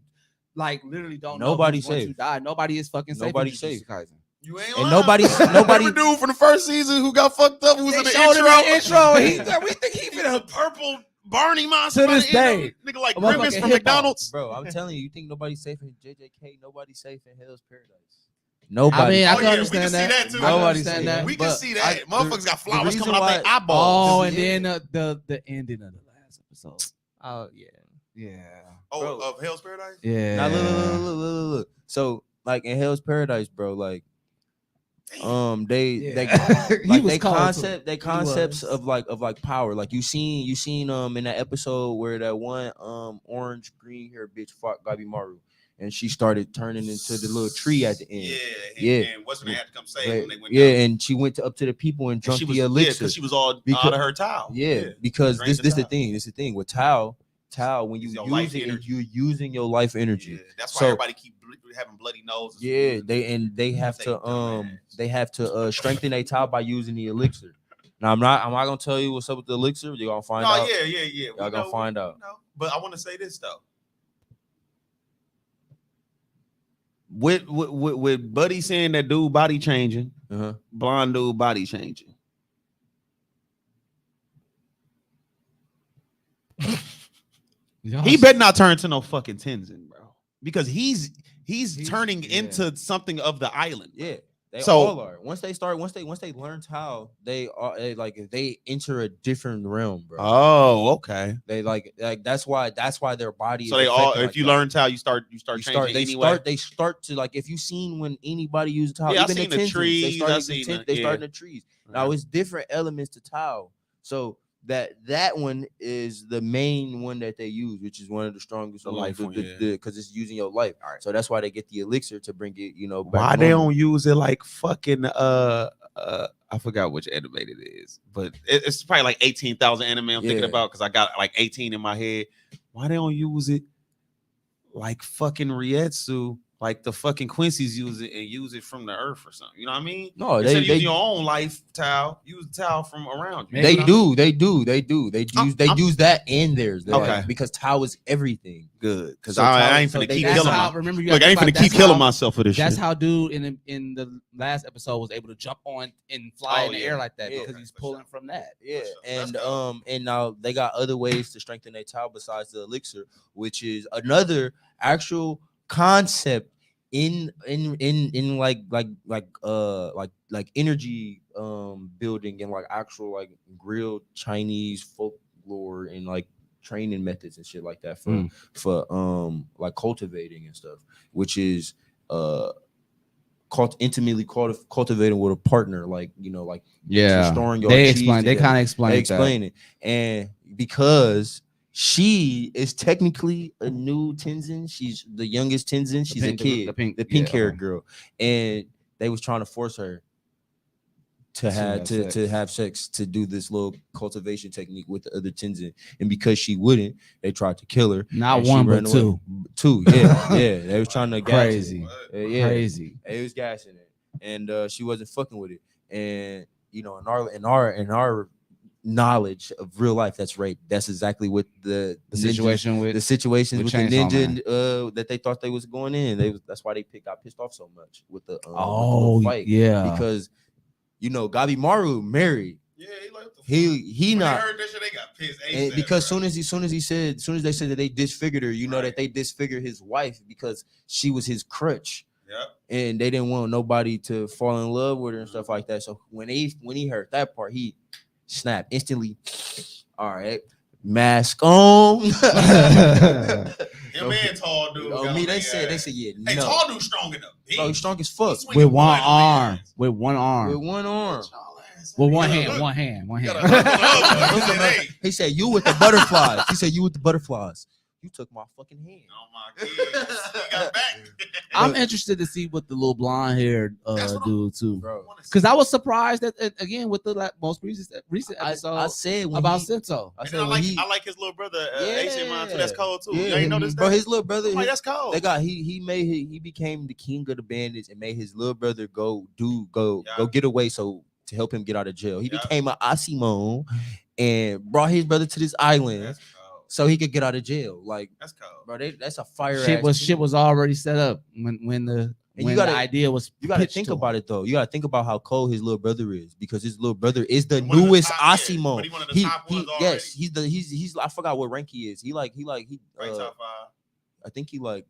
S1: like literally don't
S2: Nobody
S1: know who's going to
S2: safe.
S1: die. Nobody is fucking safe.
S2: Nobody
S1: in Jujutsu
S2: safe.
S1: Kaisen.
S4: You ain't
S2: And
S4: lying.
S2: nobody's-
S4: Remember dude from the first season who got fucked up, who was in the intro.
S1: We think he
S4: He was a purple Barney monster
S1: To
S4: by
S1: this
S4: the end of
S1: day.
S4: it. Nigga like
S1: A
S4: Grimace
S1: motherfucking
S4: from
S1: hip-hop.
S4: McDonald's.
S2: Bro, I'm telling you, you think nobody's safe in JJK? Nobody's safe in Hell's Paradise. Nobody.
S1: I mean, I
S4: Oh,
S1: can
S4: yeah, we
S1: understand
S4: can see
S1: that.
S4: that, too.
S1: I can
S2: Nobody's
S1: understand
S2: safe.
S1: that.
S4: We can
S2: But
S4: see that. Motherfuckers got
S2: the
S4: flowers
S2: reason
S4: coming out
S2: why-
S4: their eyeballs.
S1: Oh,
S2: This
S1: and
S2: is
S1: then
S2: it.
S1: the ending of the last episode.
S3: Oh yeah.
S1: Yeah.
S2: Bro.
S4: Of Hell's Paradise?
S1: Yeah.
S2: Now look. So like in Hell's Paradise, bro, like they
S1: He
S2: like
S1: was
S2: they
S1: cold, too.
S2: concepts
S1: was.
S2: of like power. Like you seen in that episode where that one orange green hair bitch fought Gabi Maru and she started turning into the little tree at the end.
S4: Yeah.
S2: Yeah.
S4: And what's when they had to come save
S2: Right.
S4: when they went
S2: Yeah,
S4: down.
S2: and she went up to the people and
S4: And
S2: drunk
S4: she
S2: the
S4: was,
S2: elixir.
S4: because she was all
S2: Because-
S4: out of her towel.
S2: Yeah, because
S4: Drained
S2: this
S4: the
S2: the thing. This the thing with Tao, when you
S4: Use your
S2: use
S4: life
S2: it, and
S4: energy.
S2: you're using your life energy.
S4: Yeah, that's why
S2: So-
S4: everybody keep having bloody noses.
S2: Yeah, they have
S4: Say
S2: to
S4: dumbass.
S2: they have to strengthen their Tao by using the elixir. Now I'm not gonna tell you what's up with the elixir. You're gonna find
S4: No,
S2: out.
S4: yeah.
S2: Y'all
S4: We
S2: gonna
S4: know,
S2: find out.
S4: we know. But I want to say this though. With Buddy saying that dude body changing,
S2: Uh-huh.
S4: blonde dude body changing. He better not turn to no fucking Tenzin, bro, because he's turning
S1: yeah.
S4: into something of the island.
S2: Yeah, they
S4: So-
S2: all are. Once they learn Tao, they they enter a different realm, bro.
S4: Oh, okay.
S2: They like that's why their body.
S4: So
S2: is
S4: they all,
S2: affected
S4: if
S2: like
S4: you
S2: that.
S4: learn Tao, you start
S2: They
S4: changing anyway.
S2: start to like if you seen when anybody uses Tao,
S4: Yeah, I
S2: even
S4: seen the
S2: Tenzins,
S4: trees,
S2: they
S4: I
S2: start
S4: seen
S2: using
S4: the-
S2: they
S4: yeah.
S2: start in the trees. Now it's different elements to Tao. So that one is the main one that they use, which is one of the strongest
S4: The
S2: ones,
S4: life one, yeah.
S2: because it's using your life. So that's why they get the elixir to bring it, back
S4: Why they
S2: normal.
S4: don't use it like fucking I forgot which anime it is, but it's probably like 18,000 anime I'm thinking
S2: Yeah.
S4: about because I got like 18 in my head. Why they don't use it like fucking Rietsu, like the fucking Quincy's use it and use it from the earth or something? You know what I mean?
S2: No,
S4: Instead of
S2: they
S4: using your own life towel, use the towel from around you.
S1: Maybe.
S2: they do. They use that in theirs. They're
S4: Okay.
S2: like, because Tao is everything.
S4: Good, because
S2: So
S4: I ain't
S2: so
S4: finna
S2: they-
S4: keep
S2: that's
S4: killing
S1: how,
S4: my.
S1: remember you
S4: Look, I ain't finna keep killing myself for this
S1: That's
S4: shit.
S1: how dude in the last episode was able to jump on and fly
S4: Oh,
S1: in the
S4: yeah.
S1: air like that
S2: Yeah.
S1: because he's
S4: For
S1: pulling
S4: sure.
S1: from that.
S2: Yeah,
S4: sure. That's
S2: and
S4: dope.
S2: and now they got other ways to strengthen their Tao besides the elixir, which is another actual concept in like energy building and like actual like real Chinese folklore and like training methods and shit like that for like cultivating and stuff, which is intimately cultivating with a partner, like like storing your
S1: They
S2: cheese
S1: explain. They
S2: together.
S1: kind of explain.
S2: They explain it, and because she is technically a new Tenzin, she's the youngest Tenzin. She's a kid, the pink haired girl, and they was trying to force her to
S1: have
S2: have sex, to do this little cultivation technique with the other Tenzin, and because she wouldn't, they tried to kill her.
S1: Not
S2: and she
S1: one,
S2: ran
S1: but
S2: away. Two. Yeah, they was trying to gas
S1: Crazy.
S2: it. Yeah,
S1: Crazy.
S2: it was gassing it, and she wasn't fucking with it. And you know, in our knowledge of real life, that's rape. That's exactly what the
S1: situation with
S2: the situations with the
S1: Chainsaw
S2: ninja that they thought they was going in. That's why they got pissed off so much with the
S1: oh
S2: fight.
S1: yeah,
S2: because you know Gabimaru married.
S4: Yeah,
S2: he
S4: when
S2: not.
S4: they heard that shit, they got pissed.
S2: And because soon as they said that they disfigured her, you know that they disfigured his wife because she was his crutch.
S4: Yep.
S2: And they didn't want nobody to fall in love with her and stuff like that. So when he heard that part, he snapped instantly. All right, mask on.
S4: Him and tall dude.
S2: Oh, me, they said yeah.
S4: Hey,
S2: no.
S4: tall dude strong enough.
S2: Bro, he's strong as fuck.
S1: with one arm. With one arm.
S2: With one arm.
S1: With one hand. One hand. One hand.
S2: He said, "You with the butterflies." He said, "You with the butterflies." You took my fucking hand.
S4: Oh my god. He got back.
S1: I'm interested to see what the little blonde haired dude too,
S2: Bro.
S1: because I was surprised that again with the most recent episode
S2: I said when
S1: about Sento.
S2: I
S4: And
S2: said
S4: I
S2: when
S4: like I like his little brother,
S2: Yeah.
S4: Asian man too. That's cold too.
S2: Yeah,
S4: You ain't noticed that?
S2: bro. His little brother,
S4: I'm like, that's cold.
S2: they got he became the king of the bandits and made his little brother go get away to help him get out of jail. He became an Asimo and brought his brother to this island
S4: That's cold.
S2: so he could get out of jail. Like
S4: That's cold.
S2: bro, that's a fire.
S1: Shit was already set up when the idea was.
S2: You gotta think about it though. You gotta think about how cold his little brother is because his little brother is the newest Asimo.
S4: But he one of the top ones already.
S2: Yes, he's I forgot what rank he is. He
S4: Right, top 5.
S2: I think he might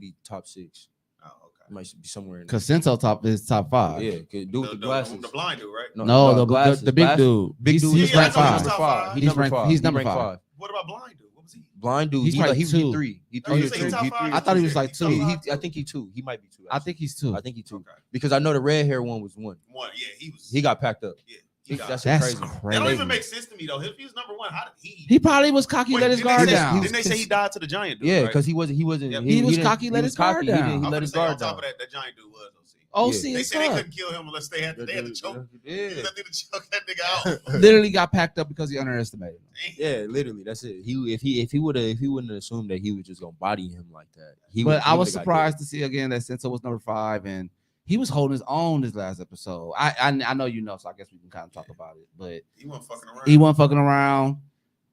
S2: be top 6.
S4: Oh, okay.
S2: Might be somewhere in there.
S1: Because Sento is top 5.
S2: Yeah, dude with the glasses.
S4: The blind dude, right?
S1: No, the
S2: glasses.
S1: the big dude.
S2: Big dude.
S1: He's
S4: Yeah,
S1: ranked
S4: I thought he was
S1: 5.
S4: top 5.
S2: He's number 5.
S1: He's number 5.
S4: What about blind dude? What was he?
S2: Blind dude.
S1: He's
S2: He
S1: like
S2: he
S1: 2.
S2: 3. He
S4: Oh, you
S2: 3.
S4: say he top
S2: He
S4: 5?
S2: 3.
S1: I thought he was like 2.
S2: I think he 2. He might be 2.
S1: I think he's 2.
S2: I think he 2.
S4: Okay.
S2: Because I know the red hair one was 1.
S4: One, yeah, he was.
S2: He got packed up.
S4: Yeah, he got.
S2: That's
S1: That's
S2: crazy.
S1: crazy.
S4: That don't even make sense to me though. If he was number 1, how did he?
S1: He probably was cocky,
S4: Wait,
S1: let his
S4: didn't they
S1: guard
S4: say-
S1: down.
S4: Didn't they say he died to the giant dude?
S2: Yeah,
S4: right?
S2: because he wasn't.
S1: He was
S2: didn't-
S1: cocky, let
S2: he
S1: his
S2: was
S1: guard
S2: cocky,
S1: down.
S2: He
S4: I'm
S2: let
S4: gonna
S2: his
S4: say on
S2: guard
S4: top
S2: down.
S4: of that giant dude was OC.
S1: OC
S4: They
S1: as
S4: said they
S1: fuck.
S4: couldn't kill him unless they had to choke.
S2: Yeah.
S4: They had to choke that nigga out.
S1: Literally got packed up because he underestimated him.
S2: Yeah, literally, that's it. If he wouldn't have assumed that he was just gonna body him like that.
S1: But I was surprised to see again that Sento was number 5 and he was holding his own this last episode. I know you know, so I guess we can kind of talk about it. But
S4: He wasn't fucking around.
S1: he wasn't fucking around.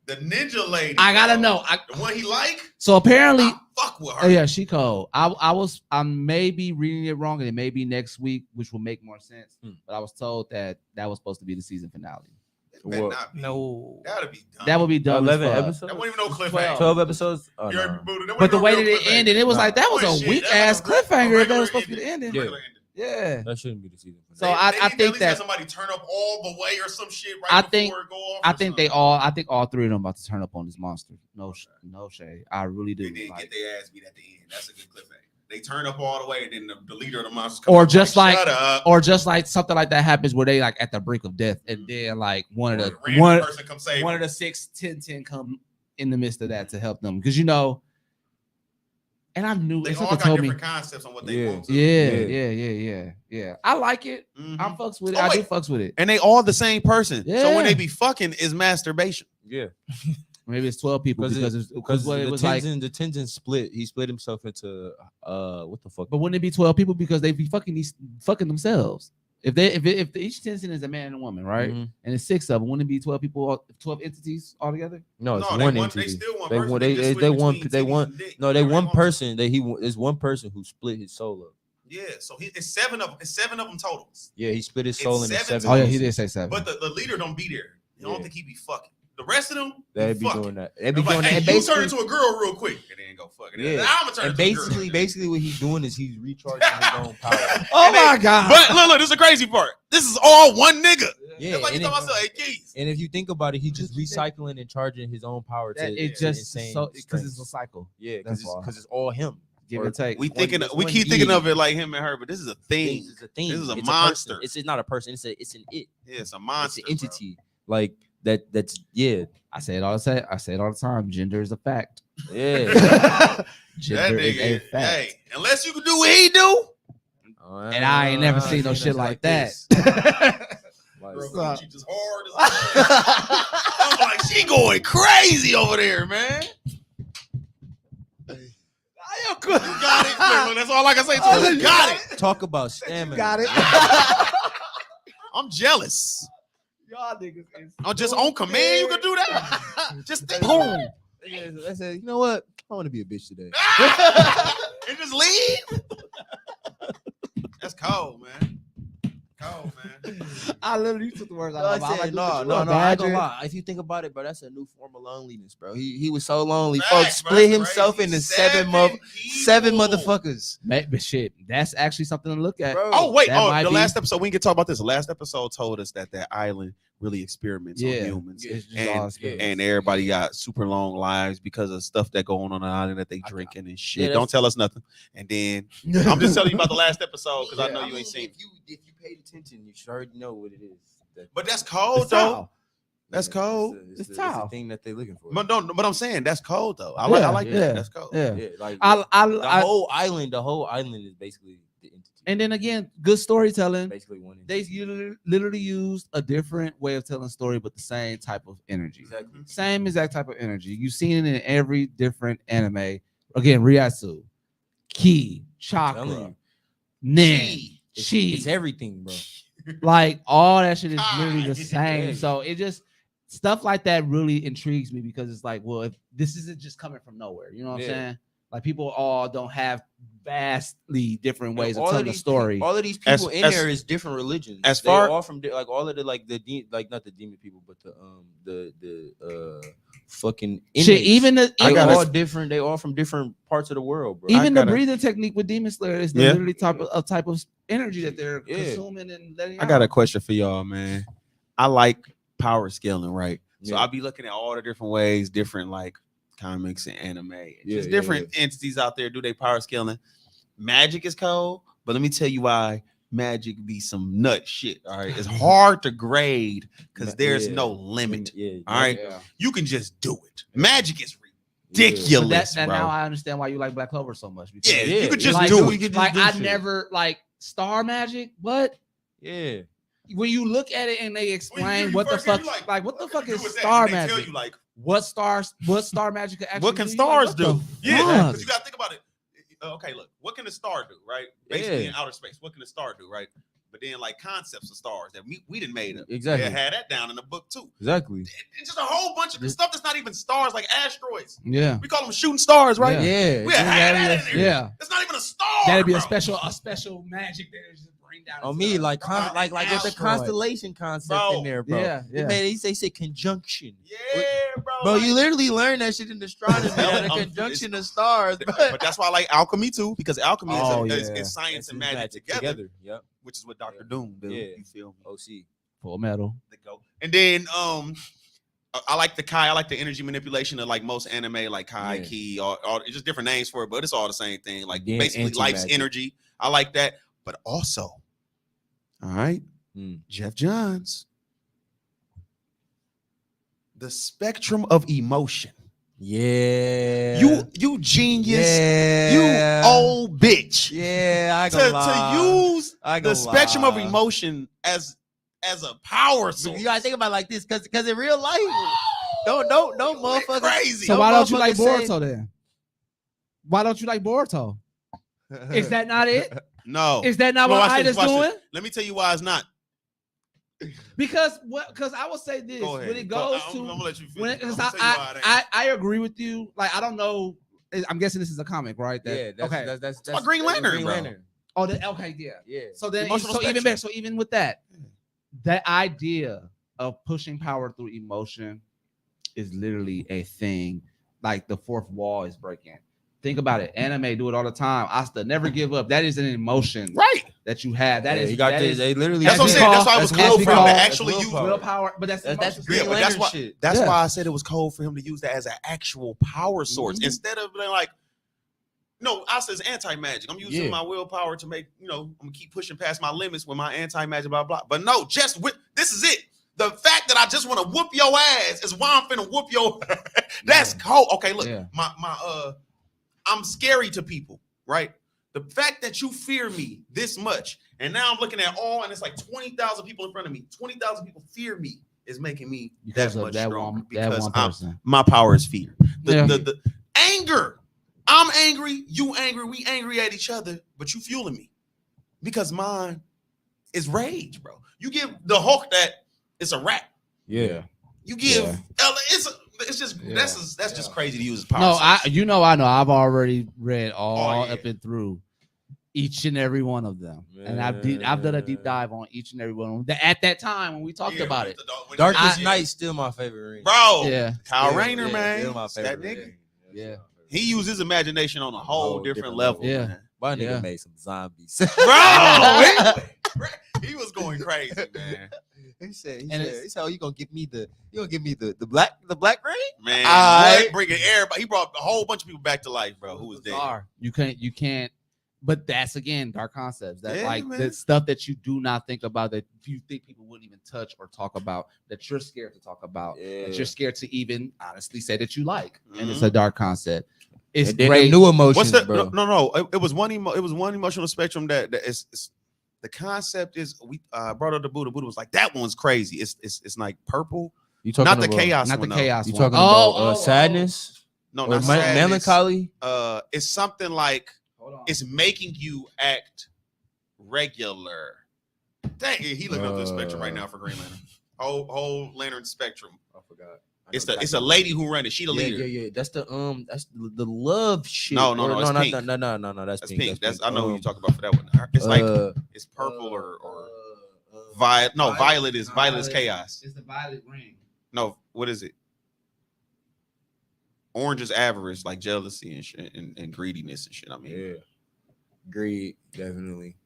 S4: The ninja lady.
S1: I gotta
S4: bro.
S1: know.
S4: The one he like.
S1: So apparently,
S4: I fuck with her.
S1: yeah, she cold. I may be reading it wrong, and it may be next week, which will make more sense. But I was told that was supposed to be the season finale.
S4: It better not be.
S3: No.
S4: That'd be dumb.
S1: That would be dumb.
S2: 11
S1: as fuck.
S2: episode.
S4: That wasn't even no cliffhanger.
S2: 12 episodes. Oh,
S4: You heard
S2: no.
S4: me, Buddha. That
S1: But the
S4: wasn't
S1: way
S4: no
S1: that
S4: real
S1: it
S4: cliffhanger.
S1: ended, it was like that was
S4: Bullshit.
S1: a weak
S4: That's
S1: ass
S4: like a
S1: cliffhanger if
S4: regular
S1: that was supposed to be the
S4: ending.
S1: ending.
S4: Regular ending.
S1: Yeah.
S2: That shouldn't be the season.
S1: So
S4: They
S1: I
S4: need to at
S1: think
S4: least have
S1: that
S4: somebody turn up all the way or some shit right
S1: I
S4: before
S1: think-
S4: it go off.
S1: I
S4: or
S1: think
S4: something.
S1: I think all 3 of them about to turn up on this monster. No shade. I really do.
S4: They did
S1: Like-
S4: get their ass beat at the end. That's a good cliffhanger. They turn up all the way, and then the leader of the monsters
S1: Or
S4: up
S1: just like-
S4: shut up.
S1: or just like something like that happens where they like at the brink of death, and then like one of
S4: Or a
S1: the
S4: random person come save
S1: one
S4: them.
S1: of the 6-10 come in the midst of that to help them because you know. And I knew
S4: They
S1: it's
S4: all
S1: something
S4: got
S1: told me.
S4: different concepts on what they
S2: Yeah.
S4: want to.
S1: Yeah. I like it.
S4: Mhm.
S1: I'm fucks with it.
S4: Oh,
S1: I do
S4: wait.
S1: fucks with it.
S4: And they all the same person. So
S1: Yeah.
S4: when they be fucking is masturbation.
S2: Yeah,
S1: Maybe it's 12 people because
S2: because
S1: what it
S2: the
S1: was like.
S2: Tenzin split. He split himself into what the fuck?
S1: But wouldn't it be 12 people because they be fucking themselves? If each Tenzin is a man and a woman, right?
S2: Mhm.
S1: And it's 6 of them, wouldn't it be 12 people, 12 entities altogether?
S2: No, it's
S4: No,
S2: one
S4: they
S2: entity.
S4: still one
S2: They
S4: person.
S2: want-
S4: They
S2: they-
S4: just
S2: they
S4: switch
S2: want-
S4: between
S2: they
S4: titties
S2: want-
S4: and dick.
S2: No, they
S4: Whatever
S2: one
S4: want.
S2: person. There's one person who split his soul up.
S4: Yeah, so it's 7 of them. It's 7 of them total.
S2: Yeah, he split his
S4: It's
S2: soul into
S4: 7
S2: 7.
S1: Oh yeah, he
S2: pieces.
S1: did say 7.
S4: But the leader don't be there. I don't
S2: Yeah.
S4: think he be fucking. The rest of them,
S2: They'd be
S4: fucking.
S2: doing that. They'd be
S4: I'm like,
S2: doing that.
S4: hey,
S2: And
S4: you turn
S2: basically,
S4: into a girl real quick, and then go fuck it.
S2: Yeah.
S4: I'm gonna turn
S2: and
S4: into a girl.
S2: basically, what he's doing is he's recharging his own power.
S1: Oh
S4: And
S1: my
S4: they-
S1: god!
S4: But look, this is the crazy part. This is all one nigga.
S2: Yeah,
S4: It's like you
S2: and,
S4: talking about, hey, geez.
S2: and if you think about it, he's just recycling and charging his own power to
S1: That it
S2: to
S1: just
S2: insane
S1: so because
S2: strengths.
S1: it's a cycle.
S2: Yeah,
S1: That's why.
S2: because it's all him.
S1: Give
S2: Or
S1: and take.
S4: We
S2: one-
S4: thinking,
S2: it's
S4: we
S2: one
S4: keep thinking
S2: deity.
S4: of it like him and her, but this is a thing.
S2: It's a thing.
S4: This is a
S2: It's
S4: monster.
S2: person. It's not a person. It's an it.
S4: Yeah, it's a
S2: It's
S4: monster.
S2: an entity. Like that. That's yeah.
S1: I say it all the time. Gender is a fact.
S2: Yeah.
S4: That
S1: Gender is a
S4: nigga,
S1: fact.
S4: hey, unless you can do what he do,
S1: And I ain't never seen no shit like that.
S4: Girl,
S1: Stop.
S4: Gucci just hard as I'm like, she going crazy over there, man. You got it. Look, that's all I can say to her. You got it.
S2: Talk about stamina.
S1: Got it.
S4: I'm jealous.
S1: Y'all niggas is
S4: I'm just on command. You can do that. Just think.
S2: Boom. I said, you know what? I want to be a bitch today.
S4: And just leave. That's cold, man. Cold, man.
S1: I literally took the words out
S2: No,
S1: of
S2: I
S1: my mouth.
S2: said,
S1: Like,
S2: no,
S1: look,
S2: no,
S1: you a
S2: no. I ain't
S1: badger.
S2: gonna lie. If you think about it, bro, that's a new form of loneliness, bro. He was so lonely.
S4: Facts,
S2: Folks
S4: bro.
S2: split
S4: That's
S2: himself
S4: crazy.
S2: into seven
S4: people.
S2: motherfuckers.
S1: But shit, that's actually something to look at.
S2: Bro.
S4: Oh, wait.
S1: That might
S4: The
S1: be-
S4: last episode, we can talk about this. The last episode told us that island really experiments on humans.
S1: It's just
S4: And-
S1: all experience.
S4: And everybody got super long lives because of stuff that going on the island that they drinking and shit.
S2: Yeah,
S4: Don't tell us nothing. And then I'm just telling you about the last episode because I know you ain't seen it.
S2: If you paid attention, you should already know what it is.
S4: But that's cold,
S1: It's
S4: though.
S1: towel.
S4: That's cold.
S2: It's
S1: It's
S2: the
S1: towel.
S2: thing that they're looking for.
S4: But I'm saying that's cold though. I
S1: Yeah,
S4: like
S1: yeah,
S4: that. That's cold.
S1: Yeah.
S2: Yeah, like
S1: I
S2: the whole island is basically the entity.
S1: and then again, good storytelling.
S2: basically one
S1: They
S2: entity.
S1: literally used a different way of telling a story, but the same type of energy.
S2: Exactly.
S1: Same exact type of energy. You've seen it in every different anime. Again, Ryatsu, Ki,
S2: Telling
S1: Chakra,
S2: you,
S1: Nin, Chi.
S2: it's everything, bro.
S1: Like all that shit is literally the
S4: God.
S1: same. So it just stuff like that really intrigues me because it's like, well, if this isn't just coming from nowhere, you know what I'm
S2: Yeah.
S1: saying? Like people all don't have vastly different ways of
S2: All
S1: telling the
S2: these
S1: story.
S2: All of these
S4: As-
S2: people in
S4: as-
S2: there is different religions.
S4: as
S2: They
S4: far-
S2: all from like all of the like not the demon people, but the fucking
S1: Shit,
S2: inmates.
S1: even the
S2: They
S4: gotta-
S2: all different. They all from different parts of the world, bro.
S1: even the
S4: gotta-
S1: breathing technique with Demon Slayer is the
S4: Yeah.
S1: literally type of energy that they're
S2: Yeah.
S1: consuming and letting
S4: I
S1: out.
S4: got a question for y'all, man. I like power scaling, right? So
S2: Yeah.
S4: I'll be looking at all the different ways, different like comics and anime, and
S2: Yeah,
S4: just
S2: yeah,
S4: different entities out there do they power scaling. Magic is cold, but let me tell you why magic be some nut shit. All right, it's hard to grade because there's
S2: Yeah.
S4: no limit.
S2: Yeah.
S4: All right,
S1: Yeah.
S4: you can just do it. Magic is
S1: But
S4: ridiculous,
S1: that
S4: bro.
S1: now I understand why you like Black Clover so much. Because
S4: Yeah,
S2: Yeah,
S4: you could just
S1: like,
S4: do
S2: you
S4: it.
S2: could just
S1: like
S2: do
S1: I
S2: shit.
S1: never like star magic, but
S2: Yeah.
S1: when you look at it and they explain
S4: you
S1: what the
S4: first get,
S1: fuck,
S4: you
S1: like what the fuck
S4: do
S1: is
S4: with that?
S1: star
S4: And they tell
S1: magic?
S4: you, like,
S1: What star magic could actually
S4: what can
S1: do?
S4: stars
S1: Like,
S4: do?
S1: what the
S4: Yeah,
S1: fuck?
S4: because you gotta think about it. Okay, look, what can a star do, right? Basically
S2: Yeah.
S4: in outer space, what can a star do, right? But then like concepts of stars that we didn't made up.
S2: Exactly.
S4: Yeah, had that down in the book too.
S2: Exactly.
S4: It's just a whole bunch of stuff that's not even stars, like asteroids.
S1: Yeah,
S4: We call them shooting stars, right?
S1: Yeah.
S2: Yeah.
S4: We had that in there.
S1: yeah.
S4: It's not even a star.
S1: That'd be a
S4: bro.
S1: special magic that they just bring down.
S2: On
S1: into
S2: me,
S1: the-
S2: like with the
S1: Asteroid.
S2: constellation concept
S4: Bro.
S2: in there, bro.
S1: Yeah, yeah.
S2: They say conjunction.
S4: Yeah, bro.
S2: Bro,
S4: like-
S2: you literally learn that shit in astronomy. that a conjunction of stars, bro.
S4: But that's why I like alchemy too, because alchemy
S1: Oh,
S4: is
S1: yeah.
S4: science and magic together,
S2: Yep.
S4: which is what Dr. Doom do.
S2: Yeah.
S4: You feel me?
S2: OC.
S1: Full Metal.
S4: The go. And then I like the Kai. I like the energy manipulation of like most anime, like Kai,
S2: Yeah.
S4: Ki, all it's just different names for it, but it's all the same thing. Like
S2: Yeah,
S4: basically life's
S2: anti-magic.
S4: energy. I like that, but also, all right, Jeff Johns, the spectrum of emotion.
S2: Yeah.
S4: You genius.
S2: Yeah.
S4: You old bitch.
S2: Yeah, I gonna lie.
S4: To use
S2: I
S4: the
S2: gonna
S4: spectrum of
S2: lie.
S4: emotion as a power source.
S2: You gotta think about it like this, because in real life, don't motherfucker.
S4: Crazy.
S1: So
S2: Don't
S1: why don't you like
S2: motherfuckers say-
S1: Boruto then? Why don't you like Boruto? Is that not it?
S4: No.
S1: Is that not
S4: No,
S1: what
S4: watch this,
S1: Ida's
S4: watch this.
S1: doing?
S4: Let me tell you why it's not.
S1: Because I will say this
S4: Go ahead.
S1: when it goes
S4: I'm
S1: to
S4: gonna let you finish.
S1: when
S4: I'm
S1: because
S4: gonna tell you why it ain't.
S1: I agree with you. Like I don't know. I'm guessing this is a comic, right? That,
S2: Yeah, that's,
S1: okay.
S2: that's
S4: my Green Lantern, bro.
S1: Oh, okay, yeah.
S2: Yeah.
S1: So then,
S4: Emotional
S1: so even
S4: spectrum.
S1: better. So even with that, that idea of pushing power through emotion is literally a thing. Like the fourth wall is breaking. Think about it. Anime do it all the time. Asta, never give up. That is an emotion,
S4: Right.
S1: that you have. That
S2: Yeah,
S1: is
S2: you got
S1: that
S2: this.
S1: is
S2: They literally.
S4: That's what I'm
S1: That's
S4: saying. That's why it was
S1: that's
S4: cold for him
S1: called-
S4: to
S1: that's
S4: actually use
S2: willpower.
S1: willpower, but that's
S2: That's
S1: emotion.
S2: Green
S4: Yeah, but that's
S2: Lantern
S4: why
S2: shit.
S4: that's
S1: Yeah.
S4: why I said it was cold for him to use that as an actual power source
S2: Mhm.
S4: instead of being like, no, I says anti-magic. I'm using
S2: Yeah.
S4: my willpower to make, I'm gonna keep pushing past my limits with my anti-magic, blah blah. But no, just with this is it. The fact that I just want to whoop your ass is why I'm finna whoop your. That's cold. Okay, look,
S1: Yeah.
S4: my I'm scary to people, right? The fact that you fear me this much, and now I'm looking at all, and it's like 20,000 people in front of me. 20,000 people fear me is making me that much stronger because my power is fear. The anger. I'm angry, you angry, we angry at each other, but you fueling me because mine is rage, bro. You give the Hulk that it's a rap.
S2: Yeah.
S4: You give it's just that's just crazy to use as power.
S1: No, I know. I've already read all up and through each and every one of them, and I've done a deep dive on each and every one of them. At that time when we talked about it,
S2: Darkest Night still my favorite ring,
S4: bro.
S1: Yeah,
S4: Kyle Rayner, man,
S2: still my favorite
S4: that nigga.
S2: ring.
S1: Yeah,
S4: he used his imagination on a whole different level.
S1: Yeah.
S4: Man.
S2: My nigga made some zombies,
S4: bro. He was going crazy, man.
S2: He said, "Oh, you gonna give me the black ring,
S4: man? Bringing everybody. He brought a whole bunch of people back to life, bro. Who was there?
S1: You can't. But that's again dark concepts. That
S4: man.
S1: the stuff that you do not think about, that you think people wouldn't even touch or talk about, that you're scared to talk about, that you're scared to even honestly say that you like, and it's a dark concept. It's great.
S2: New emotions,
S4: What's that?
S2: bro.
S4: No. It was one. It was one emotional spectrum that is. The concept is we brought up the Buddha. Buddha was like, that one's crazy. It's like purple.
S2: You talking
S4: not
S2: about
S4: the chaos?
S1: Not
S4: one,
S1: the chaos.
S2: You
S1: one.
S2: talking about sadness?
S4: No,
S2: or
S4: not sadness.
S2: Melancholy.
S4: It's something like it's making you act regular. Dang, he looking up the spectrum right now for Green Lantern. Whole Lantern spectrum. I forgot. It's a lady who ran it. She the leader.
S2: Yeah. That's the love shit.
S4: No. It's pink.
S2: No. That's pink.
S4: That's I know what you talk about for that one. It's like it's purple or violet. No, violet is chaos.
S1: It's the violet ring.
S4: No, what is it? Orange is avarice, like jealousy and shit, and greediness and shit. I mean,
S2: greed, definitely.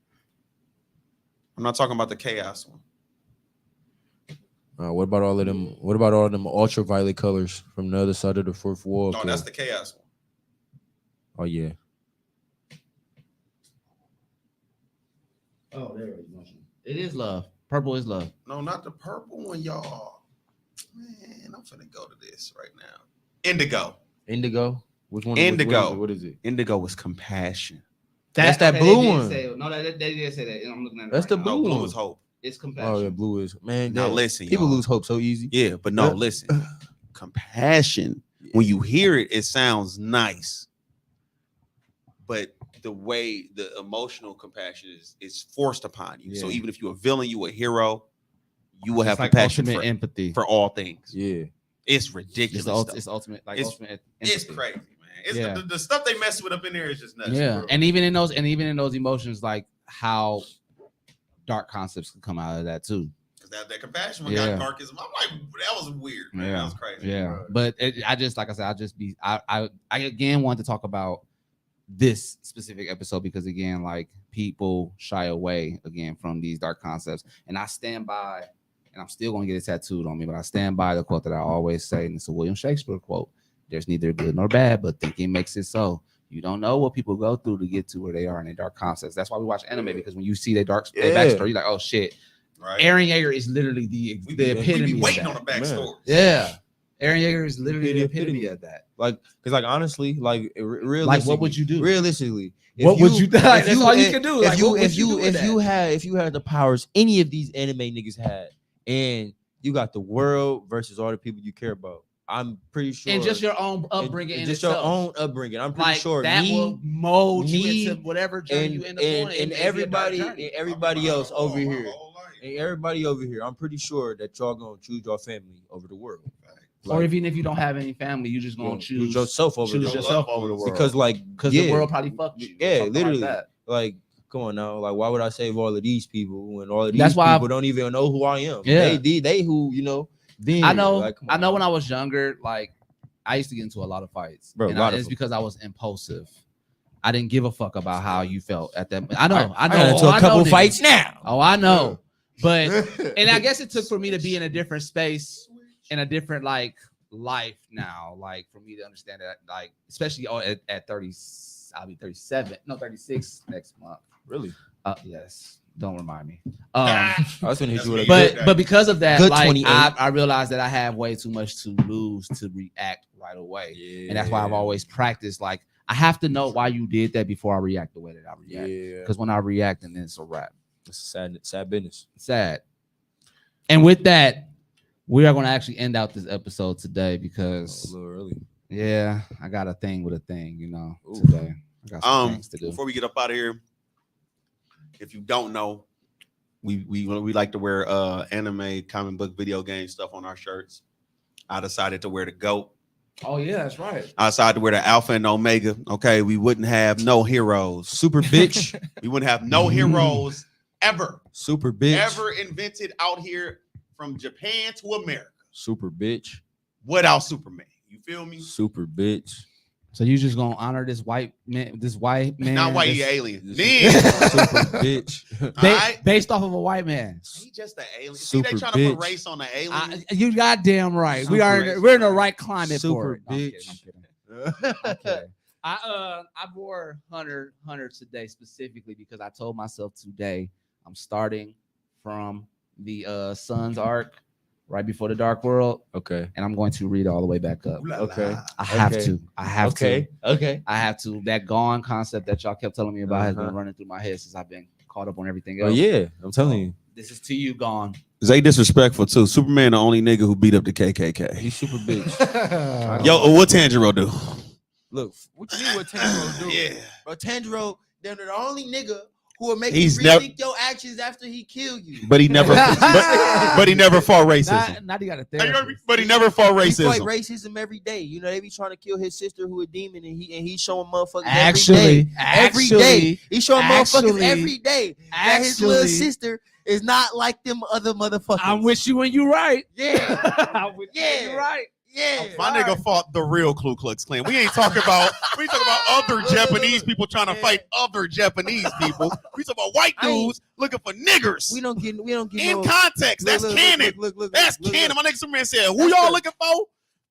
S4: I'm not talking about the chaos one.
S2: What about all of them? What about all of them ultraviolet colors from the other side of the fourth wall?
S4: No, that's the chaos one.
S2: Oh yeah.
S1: Oh, there it is. It is love. Purple is love.
S4: No, not the purple one, y'all. Man, I'm finna go to this right now. Indigo.
S2: Which one?
S4: Indigo.
S2: What is it?
S4: Indigo is compassion.
S2: That's that blue one.
S1: No, they did say that. I'm looking at it.
S2: That's the blue one.
S4: Blue is hope.
S1: It's compassion.
S2: Oh, yeah, blue is, man.
S4: Now listen,
S2: people
S4: y'all.
S2: lose hope so easy.
S4: Yeah, but no, listen. Compassion. When you hear it, it sounds nice. But the way the emotional compassion is forced upon you. Yeah. So even if you're a villain, you a hero, you will have compassion for
S1: empathy
S4: for all things.
S2: Yeah.
S4: It's ridiculous.
S1: It's ultimate, like ultimate empathy.
S4: It's crazy, man. It's the stuff they mess with up in there is just nuts.
S1: Yeah,
S4: bro.
S1: and even in those emotions, like how dark concepts can come out of that too.
S4: Because that compassion one got darkism. I'm like, that was weird, man. That was crazy.
S1: Yeah,
S4: bro.
S1: But I again want to talk about this specific episode because again, like people shy away again from these dark concepts, and I stand by. And I'm still going to get it tattooed on me, but I stand by the quote that I always say, and it's a William Shakespeare quote. There's neither good nor bad, but thinking makes it so. You don't know what people go through to get to where they are in their dark concepts. That's why we watch anime, because when you see their backstory, you're like, oh shit. Right. Eren Yeager is literally the epitome.
S4: We be waiting on the backstory.
S1: Yeah. Eren Yeager is literally the epitome of that.
S2: Like, because like honestly, like realistically,
S1: like what would you do?
S2: Realistically,
S1: what would you do? Like, that's all you can do.
S2: If you had the powers any of these anime niggas had, and you got the world versus all the people you care about, I'm pretty sure.
S1: And just your own upbringing.
S2: Your own upbringing. I'm pretty sure
S1: that will mold you into whatever journey you end up on.
S2: And everybody else over here. And everybody over here, I'm pretty sure that y'all gonna choose your family over the world.
S1: Or even if you don't have any family, you just gonna choose
S2: yourself over the world. Because
S1: the world probably fucked you.
S2: Yeah, literally. Like come on now, like why would I save all of these people when all of these people don't even know who I am?
S1: Yeah,
S2: they who you know. Then
S1: I know. Like, I know when I was younger, like I used to get into a lot of fights, bro. It's because I was impulsive. I didn't give a fuck about how you felt at that. I know. I got
S2: into a couple fights now.
S1: Oh, I know. But and I guess it took for me to be in a different space, in a different like life now, like for me to understand that, like especially at 30, I'll be 37, no 36 next month.
S2: Really?
S1: Yes. Don't remind me.
S2: I was gonna hit you with
S1: but because of that, like I realized that I have way too much to lose to react right away, and that's why I've always practiced. Like I have to know why you did that before I react the way that I react.
S2: Yeah,
S1: Because when I react, then it's a wrap.
S2: it's sad business.
S1: Sad. And with that, we are going to actually end out this episode today because
S2: A little early.
S1: yeah, I got a thing with a thing,
S2: Ooh.
S1: today. I got some things to do.
S4: Before we get up out of here, if you don't know, we like to wear anime, comic book, video game stuff on our shirts. I decided to wear the GOAT.
S1: Oh yeah, that's right.
S4: I decided to wear the Alpha and Omega. Okay, we wouldn't have no heroes.
S2: Super bitch.
S4: We wouldn't have no heroes ever,
S2: Super bitch.
S4: ever invented out here from Japan to America
S2: Super bitch.
S4: without Superman. You feel me?
S2: Super bitch.
S1: So you just gonna honor this white man?
S4: Not white, he
S1: that's-
S4: alien.
S2: This-
S4: Then,
S2: Super bitch.
S4: alright?
S1: based off of a white man.
S4: He just an alien. See, they
S2: Super
S4: trying to put
S2: bitch.
S4: race on the alien.
S1: You goddamn right.
S2: Super
S1: We're in the right climate
S2: Super
S1: for it. No, I'm
S2: bitch.
S1: kidding, I'm kidding. I'm kidding. I wore Hunter today specifically because I told myself today I'm starting from the Sun's arc right before the Dark World,
S2: Okay.
S1: and I'm going to read all the way back up.
S4: Ooh la
S2: Okay.
S4: la.
S1: I have
S2: Okay.
S1: to. I have to.
S2: Okay.
S1: I have to. That gone concept that y'all kept telling me about has been
S2: Uh-huh.
S1: running through my head since I've been caught up on everything
S2: Oh
S1: else.
S2: yeah, I'm telling you.
S1: This is to you, Gone.
S4: Zay disrespectful too. Superman the only nigga who beat up the KKK.
S2: He's super bitch.
S4: Yo, what Tanjiro do?
S2: Look, what you mean what Tanjiro do?
S4: Yeah.
S2: Bro, Tanjiro, they're the only nigga who will make
S4: He's
S2: you
S4: never-
S2: rethink your actions after he kill you.
S4: But he never but he never fought racism.
S1: Now you got a
S4: You heard me?
S1: therapist.
S4: But he never fought
S2: He fight
S4: racism.
S2: racism every day. You know, they be trying to kill his sister who a demon, and he's showing motherfuckers
S1: Actually,
S2: every day. He's showing motherfuckers
S1: actually-
S2: every day that his little
S1: actually,
S2: sister is not like them other motherfuckers.
S1: I'm with you when you're right.
S2: Yeah,
S1: I'm with you
S2: Yeah.
S1: when you're right.
S2: yeah.
S4: My nigga fought the real Ku Klux Klan. We ain't talking about other Japanese people trying to fight other Japanese people. We talking about white
S2: I ain't-
S4: dudes looking for niggers.
S2: We don't get
S4: In
S2: no,
S4: context, that's canon. That's canon. My nigga Superman said, "Who
S2: That's
S4: y'all
S2: the-
S4: looking for?"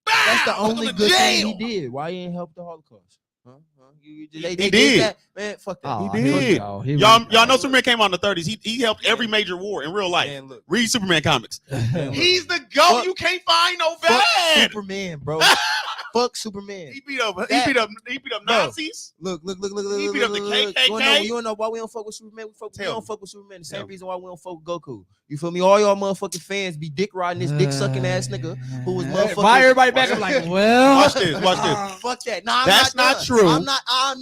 S2: That's the
S4: Bow!
S2: only
S4: Took him
S2: good
S4: to
S2: thing
S4: jail.
S2: he did. Why he ain't help the Holocaust? Huh? They
S4: did.
S2: did that, man. Fuck that.
S1: Oh,
S4: He
S1: here we
S4: did.
S1: go. Here we
S4: Y'all
S1: go.
S4: know Superman came out in the 30s. He helped every major war in real life.
S2: Man, look.
S4: Read Superman comics.
S2: Man, look.
S4: He's the GOAT.
S2: Fuck-
S4: You can't find no
S2: Fuck
S4: bad.
S2: Superman, bro. Fuck Superman.
S4: He beat up
S2: That- Bro.
S4: Nazis.
S2: Look.
S4: He beat up the
S2: look.
S4: KKK.
S2: You wanna know why we don't fuck with Superman? We
S4: Tell
S2: don't
S4: me.
S2: fuck with Superman. The
S4: Tell
S2: same
S4: me.
S2: reason why we don't fuck with Goku. You feel me? All y'all motherfucking fans be dick riding this dick sucking ass nigga who was motherfucking.
S1: Why everybody back up like, well,
S4: Watch this. Watch this.
S2: Fuck that. Nah, I'm
S4: That's
S2: not
S4: not
S2: done.
S4: true.
S2: I'm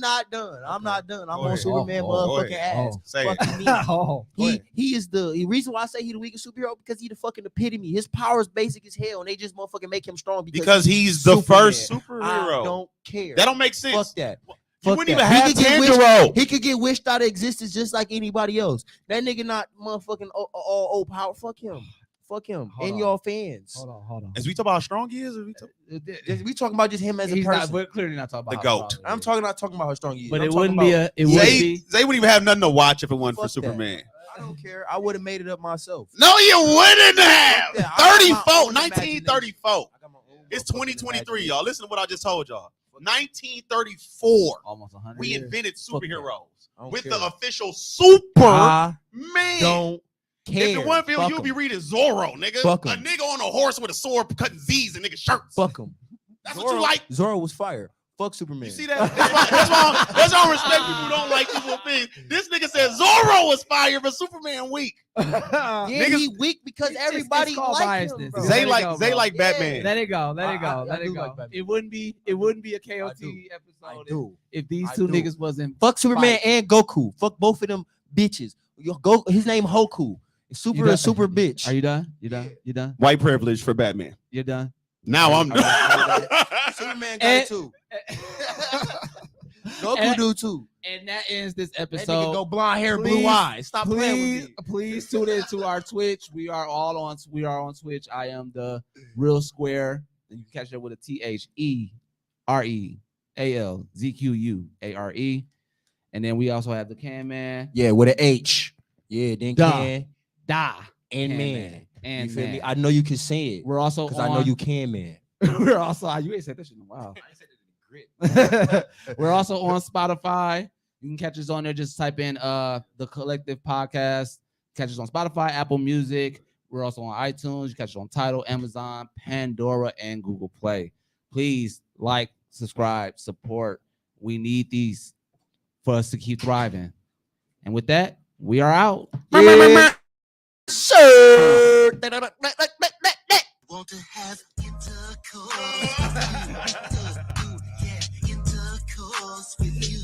S2: not done. I'm not done. I'm
S4: Go
S2: on
S4: ahead.
S2: Superman
S1: Oh,
S4: go
S2: motherfucking
S4: ahead.
S2: ass.
S4: Say it.
S2: Fuck you mean?
S1: oh,
S2: He is the reason why I say he the weakest superhero because he the fucking epitome. His power is basic as hell, and they just motherfucking make him strong
S4: Because he's the
S2: Superman.
S4: first
S2: I
S4: superhero.
S2: don't care.
S4: That don't make sense.
S2: Fuck that.
S4: You
S2: Fuck
S4: wouldn't
S2: that.
S4: even have
S2: He could get
S4: Tanjiro.
S2: He could get wished out of existence just like anybody else. That nigga not motherfucking all power. Fuck him. Fuck him.
S1: Hold
S2: And
S1: on.
S2: y'all fans.
S1: hold on.
S4: As we talk about how strong he is, or we talk-
S2: We talking about just him as a
S1: He's
S2: person.
S1: not, we're clearly not talking
S4: The
S1: about how
S4: GOAT.
S1: strong he
S2: I'm
S1: is.
S2: not talking about how strong he is.
S1: But
S2: I'm
S1: it
S2: talking
S1: wouldn't be
S2: about-
S1: a. It would
S4: Zay
S1: be.
S4: wouldn't even have nothing to watch if it wasn't for
S2: Fuck that.
S4: Superman.
S2: I don't care. I would have made it up myself.
S4: No, you wouldn't have.
S2: Fuck that. I got my
S4: 34,
S2: own
S4: 1934.
S2: I got my own
S4: It's
S2: motherfucking
S4: 2023,
S2: imagination.
S4: y'all. Listen to what I just told y'all. 1934.
S1: Almost 100
S4: We
S1: years.
S4: invented
S2: Fuck that.
S4: superheroes
S2: I don't
S4: with
S2: care.
S4: the official Super
S2: I
S4: Man.
S2: don't care.
S4: If it wasn't for
S2: Fuck
S4: you'll be
S2: 'em.
S4: reading Zorro, nigga.
S2: Fuck
S4: A
S2: 'em.
S4: nigga on a horse with a sword cutting Z's in nigga shirts.
S2: Fuck him.
S4: That's what you like.
S2: Zorro was fire. Fuck Superman.
S4: You see that? That's why I don't respect people who don't like people things. This nigga said Zorro was fire, but Superman weak.
S2: Yeah,
S4: Niggas-
S2: he weak because
S1: It's
S2: everybody
S1: called
S2: like him.
S1: biasness.
S2: Bro.
S1: Let
S4: Zay
S1: it
S4: like
S1: go,
S4: Zay
S1: bro.
S4: like
S2: Yeah.
S4: Batman.
S1: Let it go. Let it go.
S2: I
S1: Let it
S2: do
S1: go.
S2: like Batman.
S1: It wouldn't be a KOT
S2: I
S1: episode
S2: do.
S1: if these
S2: I
S1: two
S2: do.
S1: niggas wasn't.
S2: Fuck Superman
S1: Fight.
S2: and Goku. Fuck both of them bitches. His name Hoku. Super
S1: You done?
S2: a super bitch.
S1: Are you done? You done? You done?
S4: White privilege for Batman.
S1: You done?
S4: Now I'm done.
S2: Superman got
S1: And-
S2: it too. Goku
S1: And-
S2: do too.
S1: And that ends this
S2: That nigga
S1: episode.
S2: go blonde hair,
S1: please-
S2: blue eyes. Stop playing with me.
S1: Please tune into our Twitch. We are on Twitch. I am the Real Square. And you can catch it with a TheRealZQUARE. And then we also have the Can Man,
S2: Yeah, with an H. Yeah, then
S1: Duh.
S2: can
S1: Da,
S2: and
S1: Can
S2: man.
S1: and
S2: You feel
S1: man.
S2: me? I know you can say it
S1: We're also
S2: because I know you can, man.
S1: We're also you ain't said that shit in a while. We're also on Spotify. You can catch us on there. Just type in the Kollective Podcast. Catch us on Spotify, Apple Music. We're also on iTunes. You catch us on Tidal, Amazon, Pandora, and Google Play. Please like, subscribe, support. We need these for us to keep thriving. And with that, we are out.
S2: Yeah. Sure.
S5: Want to have intercourse with you. Yeah, intercourse with you.